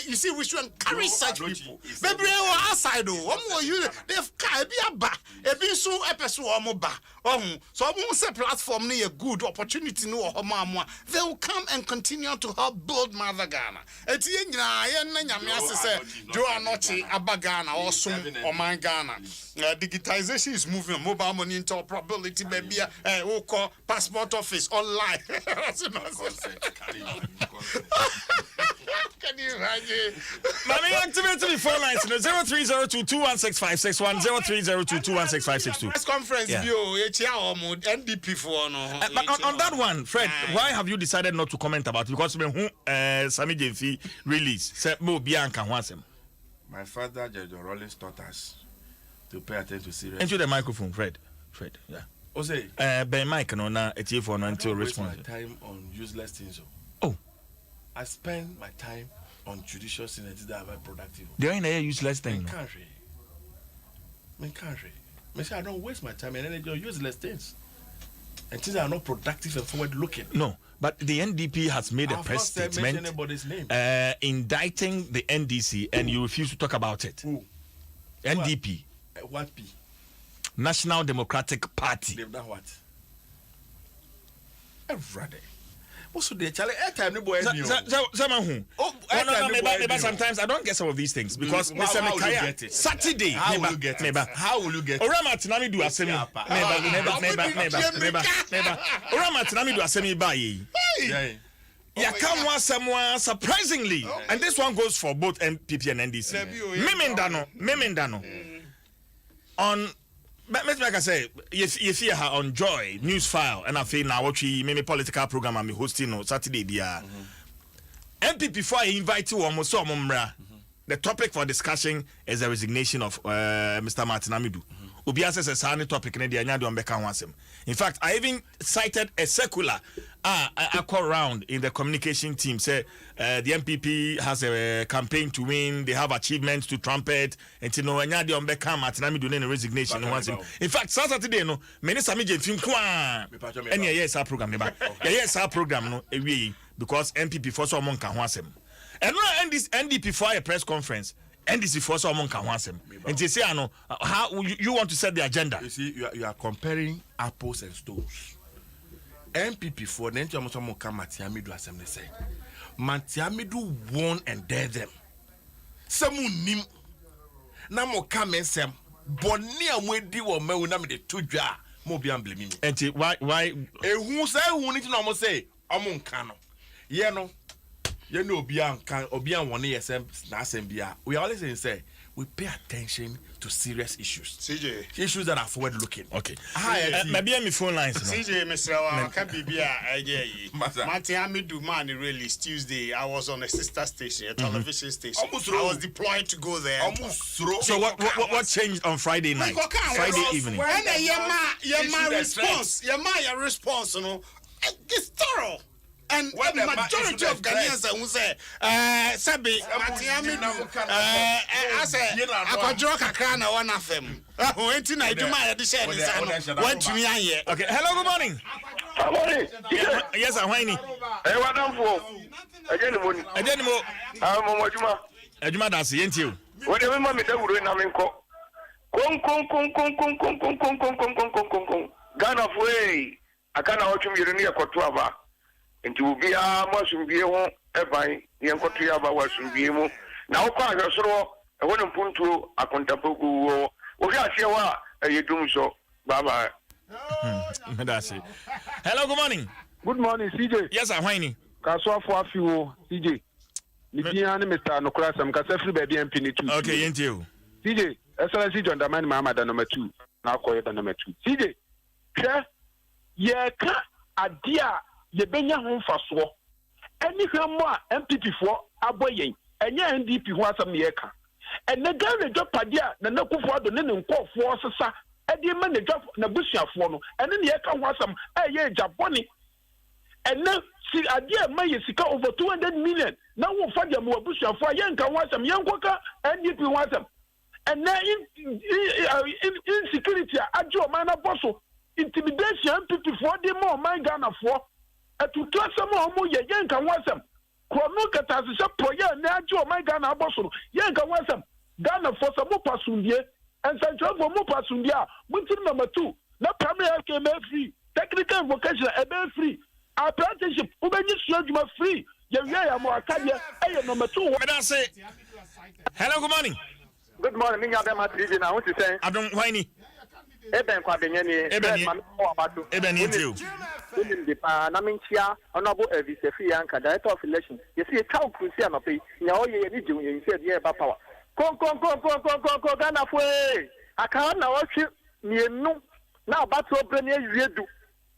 you see we should encourage such people bebre o outside o you they've ka bi aba e bi so epeso o ba so o say platform no a good opportunity no o ma they will come and continue to help build Mother Ghana enti nyina ye na nyame asese do anochi aba Ghana or sum o man Ghana. Digitization is moving mobile money interoperability, baby. Who call passport office online. Can you imagine? Mami, activate the phone lines 0302216561 0302216562. Press conference NDP for no. But on that one, Fred, why have you decided not to comment about it? Because when Sami Jefi release said Mo Bianca Wansem. My father, Judge Rollins, taught us to pay attention to serious. Into the microphone, Fred, yeah. Ose. Ben Mike no na eti for no until response. I don't waste my time on useless things. Oh. I spend my time on judicial synergies that are very productive. They are in a useless thing. My country. I say I don't waste my time and energy on useless things. And things are not productive and forward looking. No, but the NDP has made a press statement indicting the NDC and you refuse to talk about it. Who? NDP. What P? National Democratic Party. They've done what? Everybody. Also, the challenge airtime no boy. Sometimes I don't get some of these things because Mr. Mikaya Saturday. How will you get it? How will you get it? Orama Tinami do asemi. Never. Orama Tinami do asemi bayi. Yakamwa Samoa surprisingly, and this one goes for both MPP and NDC. Memendano. On, let's make I say, you see her on Joy News File, and I feel now what we maybe political program I'm hosting on Saturday. MPP before I invite you almost so the topic for discussion is the resignation of Mr. Martin Amidu. Ubia says a sunny topic in the in fact, I even cited a circular I call around in the communication team. Say the MPP has a campaign to win, they have achievements to trumpet, and to know Anyadi Ombeka Martin Amidu in resignation. In fact, Saturday, no, many Samije Finkwa, and yes, our program, yes, our program, no, because MPP for someone can want him. And now this NDP for a press conference. NDC for someone can want him. And they say, how you want to set the agenda? You see, you are comparing apples and stones. MPP for the Ntiamotomo come Matiamidu Assembly say. Matiamidu won and dare them. Samu nim. Namo come and sem. Bonia wedi wo me unam de tuja. Mo bi am blame me. And why? Who say who need to know say amon kano. Ye no. You know, Obian one ESM Nasembia. We always say we pay attention to serious issues. CJ. Issues that are forward looking. Okay. Maybe I'm phone lines. CJ, Mr. Kabibia, Martin Amidu man released Tuesday. I was on a sister station, a television station. I was deployed to go there. So what changed on Friday night? Friday evening. And your response, your response, you know, it's thorough. And the majority of Ghanaians who say, Sabi, Matiamidu, I say, I could Kakana, one of them. Went to night to my edition. Went to me here. Okay, hello, good morning. Good morning. Yes, I'm whining. Hey, what am for? Again, I'm on Wajuma. Ajuma Dasi, ain't you? Whatever mammy said, we're in Aminko. Ghana way. I can't watch you near Kotuava. Into Ubia, Masumbio, Ebai, Yankotia, Wasumbiemo. Now, quite a sort of one point to a contapu. Ogasia, you do so. Bye bye. Hello, good morning. Good morning, CJ. Yes, I'm whining. Kaswa for a few, CJ. Nipiana, Mr. Nokras, and Casafri baby and Pinny. Okay, ain't you? CJ, SLC John Daman Mama, the number 2. Now call it the number 2. CJ, yeah, a dear. Ye benya hon faso eni hwemo MPP for aboyen enye NDP ho asam ye ka ene Ghana dwapade a na nakufo ado ne nkofo sesa edi ma ne dwaf na busuafo no ene ne ye ka ho asam ye jaboni ene si ade ma ye sika over 200 million na wo fa dem wo busuafo ye nka ho asam ye nkoka NDP ho asam ene insecurity ajo man na boso intimidation MPP for dem mo man Ghana for to trust some more yank and want some. Chronocat as a proya, Najo, my Ghana Boston, yank and want some. Ghana for some more passundia, and Central for more passundia. Winter number 2, not primary came free, technical vocation, a free. Our apprenticeship, who made you free. Yeah, more Kaya, number 2. What I say? Hello, good morning. Good morning, I want to say, I don't whiny. Eben you. Naminchia, Honorable Elvis Fianca, Director of Election. You see a cow Christian of it. Now you said, yeah, power. Go, Ghana way. I can't now watch you near no. Now, but so bring you do.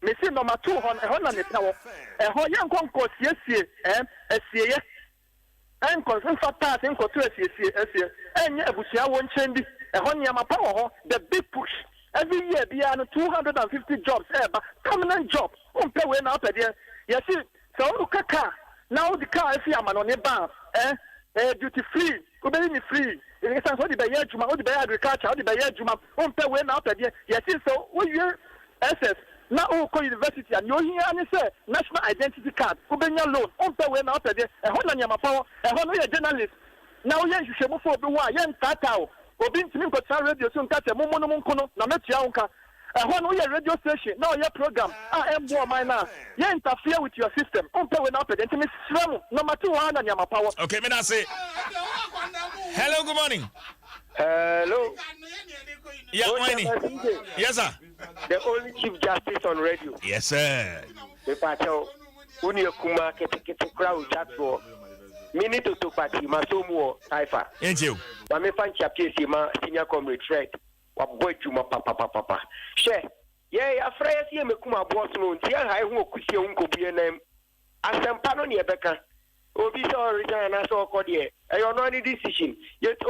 Missing number 2 on a Holland tower. A whole young concourse, yes, and concern for passing for 2 years, and Yabusia won't change a Honyama power, the big push. Every year, beyond 250 jobs, permanent job. Pay when out there. You see, so look at car. Now the car is here, man, on the bar. Duty free, completely free. It's what the Bayer Juma, what the Bayer agriculture, what the Bayer Juma, pay when out there. You see, so what you SS now university and you hear and say national identity card, Ubenya loan, pay when out there. A Holland power, a Holland journalist. Now, yes, you should move for the one, young Tatao. Obin to me got radio soon catch a mono na metia unka When we radio station, now your program, I am more minor. You interfere with your system. Number 2 and your power. Okay, me not say. Hello, good morning. Hello. Yeah, morning. Yes, sir. The only Chief Justice on radio. Yes, sir. The party, Unia Kuma, Kete crowd chat for. Minute to party, Masomo, Taifa. Ain't you? Mame Fancha Piesima, senior comrade Fred. What boy to my papa. Share. Yeah, a phrase here, Mekuma boss moon, Tia, I won't kusi unko be a name. As some panon ye becca. Obi saw return and saw Cordier. I don't know any decision. Yet,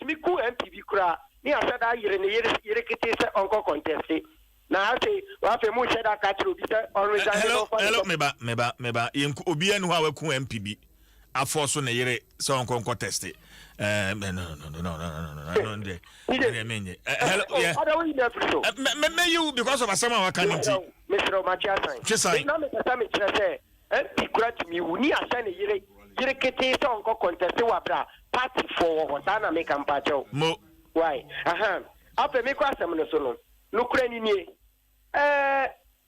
me cool MPB cra. Near said I hear in the irritated uncle contest. Now I say, what a moon said I catch you, or resign. Hello, meba, Obi and how cool MPB. I force on a year, so on contest it. No. Hello, yeah. May you because of a summer I can't Mr. Machias. Just I know Mr. Say, and he grabbed me, we need a sunny irritated uncle contest. Party for what I make a pacho. Mo. Why? After me cross them in the salon. Look,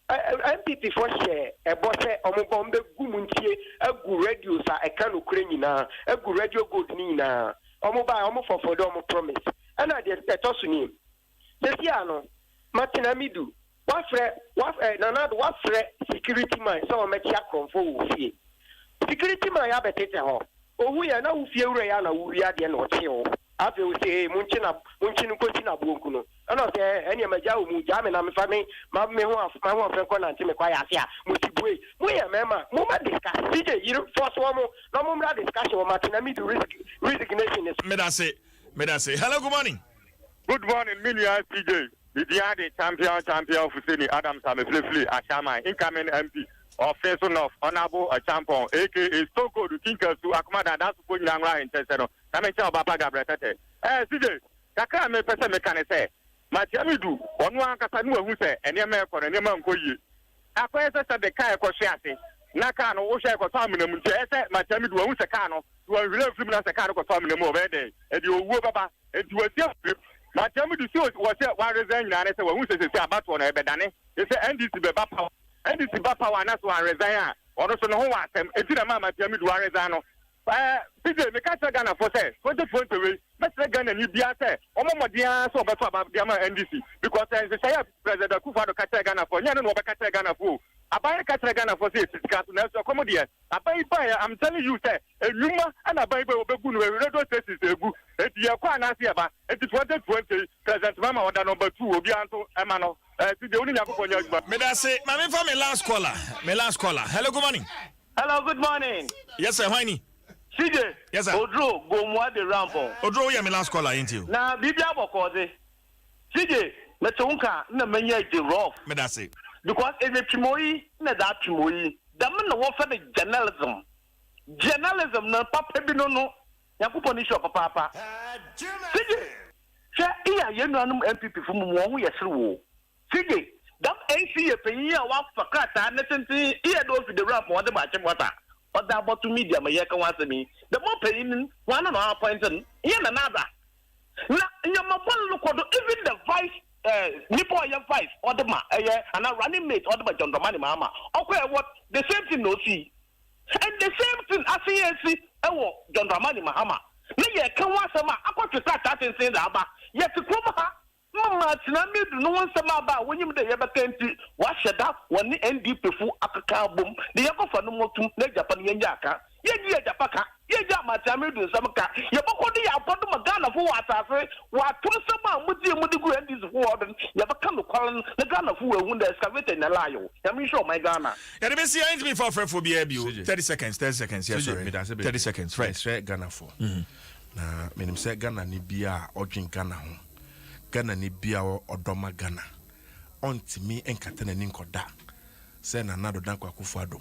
MPP for share a boss omobombe gumuntie a good radio sa a can Ukraine a good radio good nina omoba for domo promise and I just tosuni Desiano Martina Midu what security man so make ya confo fee security man ya betete ho owu ya na wo fie wura ya na wo wi ade na o che ho afi wo say munchinu kochina buonku no ana say eni maja wo mu jame na me fa me ma me ho afan ko na nti me kwa ya ase a mutibue mu ya mema mu ma discuss DJ you force wo mu no mu mra discussion wo Martina me do resignation is me da say hello good morning Minia PJ the champion Fuseni Adom Sameflefle Ashama incoming MP offensive of honorable champion aka Stoko the Tinkers to Akumada that's for Nyangra in Teseno Tamecha Baba Gabriel CJ Kaka me person me can say Matiami do on one Kasanu who say and Yamako and Yamanko Akwa say the Kaya Koshiasi Nakano Osha Kotamino Matiami do who's a cano to a real criminal Sakano Kotamino over there and you were Baba and to a self Matiami do so was one resign and I said who says about one Ebedane they say NDC Bapa and this is Bapa and that's one resign or also no one it's in a mama Matiami do resign PJ, me catch Ghana for say, 2020 way, let's Ghana ni bia say, omo dia so beto about the NDC because the say President Akufo-Addo catch Ghana for, nya no catch Ghana for. Abai catch Ghana for say because na so come there. Abai I'm telling you say, enuma and abai be obegu no radio station egu. Eti ye kwa na se ba, eti 2020 President Mama order number 2 obi anto ema no. The only yakufo nya. Me da say, mama for me last caller. Hello, good morning. Hello, good morning. Yes sir, Whiny. CJ, yes, sir. Odro, go more the rampo. Odro, yeah, my last caller, ain't you? Now, Bibia Bokode. CJ, Metonka, no mania the rough. Me that's it. Because it's a Timoi, not that Timoi. The man of the journalism. Journalism, no papa, no, Yakuponi shop, papa. CJ, here, you know, MPP from one year through. CJ, that AC a penny, walk for cat, and listen to here, those with the ramp, what about water. But that about to media, my yaka wants me. The more paying 1.5 points and another. Now, your mobile look even the vice, Nippo, your vice, or the and a running mate, or the John Domani Mama. Okay, what the same thing, no see. And the same thing, I see, John Domani Mahama. Me, can want some, I got to start that and say that, yet to come. Mama, no one about when you ever came to wash it up when the NDP full Akaka boom, the Yako for no more to Japan Yaka. Ye Japaka, ye Jamatu, Samaka, Yabakodi, Apoto Magana for what I say, what to some with the Mudigu and this warden, Yabakano calling the gun of who will wound the excavator in a lion. Let me show my Ghana. Let me see, I ain't before for BABU. 30 seconds, yes, sorry. 30 seconds, right, Ghana for. Now, meaning say Ghana ni bia or drink Ghana. Ghana ni bia odoma Ghana onti mi enkatene ni nkoda say na nado danko Akufo-Addo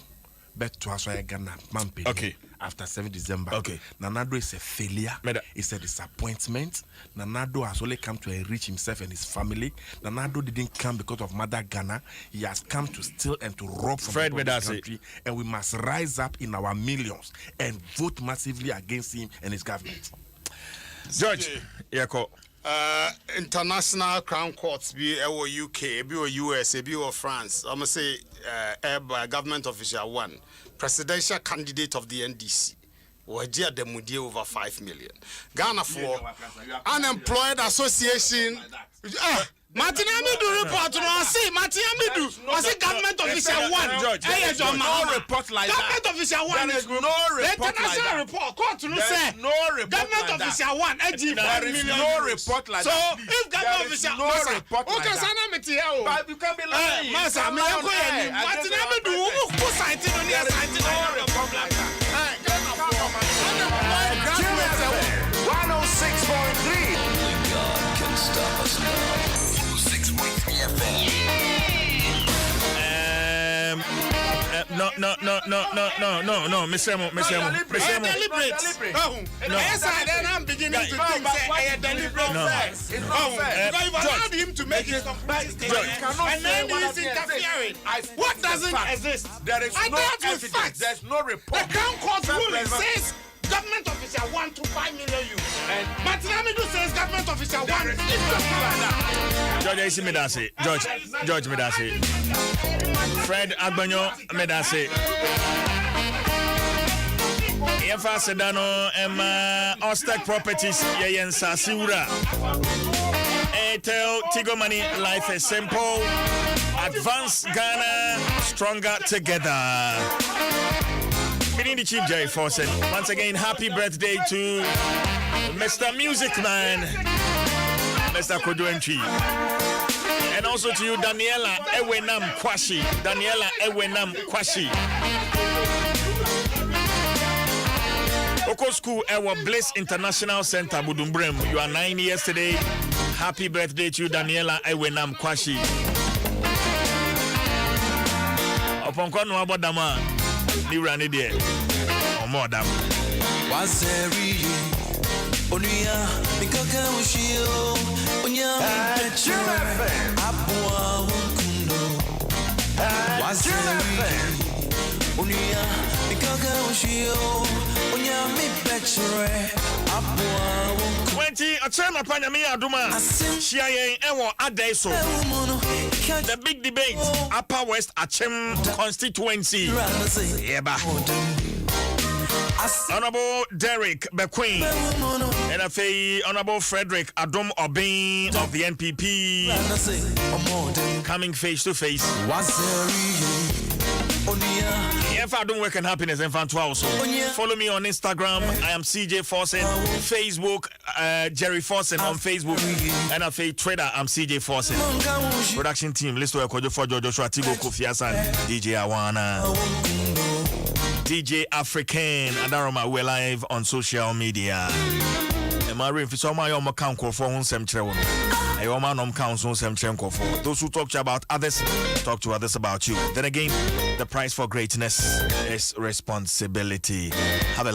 bet to aso Ghana mampe okay after 7 December okay Nanado is a failure it's a disappointment Nanado has only come to enrich himself and his family Nanado didn't come because of mother Ghana he has come to steal and to rob from the country and we must rise up in our millions and vote massively against him and his government. George Yako International Crown Courts be UK, be US, be France. I'm say by government official one, presidential candidate of the NDC. Wajia Demudi over 5 million. Ghana for Unemployed Association. Martin Amidu report no see Martin Amidu was a government official one. There's no report like that. Government official one. There is no report like that. Report. Court no say. No report government like official one. There is no report like so that. So if government official no report like that. But you can't be lying. Masa me ko ye Martin Amidu who signed on the signed no report like that. 106.3. Only God can stop us now. 106.3 FM. No, Miss Emo. Deliberate. No. Yes, I'm beginning to think say deliberate. No. It's not fair. Because you've allowed him to make his complaints. And then he's interfering. What doesn't exist? There is no evidence. There's no report. The Crown Court ruling says government official 1 to 5 million you. And Martin Amidu says government official 1. George Isi Medase. George Medase. Fred Agbanyo Medase. Yefa Sedano Emma Ostek Properties Yeyen Sasiura. Airtel Tigo Money, life is simple. Advance Ghana, stronger together. Meeting the Chief Jerry Forsen. Once again, happy birthday to Mr. Music Man, Mr. Kodo Entry. And also to you, Daniela Ewenam Kwashi. Oko School, our Bliss International Center, Budumbrem. You are 9 years today. Happy birthday to you, Daniela Ewenam Kwashi. Upon Kono Abodama, Nirani de. Or more dam. Onia, Mikaka Ushio, Onya, Adom FM. Abua Kundo, Adom FM. Onia, Mikaka Ushio, Onya, Mi Petre, Abua 20, a term upon me, Aduma. Shia Ewo Adeso. The big debate, Upper West Achem constituency. Yeba. Honorable Derek Bequeen and Honorable Frederick Adom Obin of the NPP coming face to face. If I don't work in happiness and fun also. Follow me on Instagram. I am CJ Forsen. Facebook, Jerry Forsen on Facebook. And I say Twitter, I'm CJ Forsen. Production team, list to a Kojo for Joshua Tigo Kofi Hassan, DJ Awana. DJ African Adaroma, we're live on social media. Marie, if it's all my own account for some children, a woman on council, some chenko for those who talk about others, talk to others about you. Then again, the price for greatness is responsibility. Have a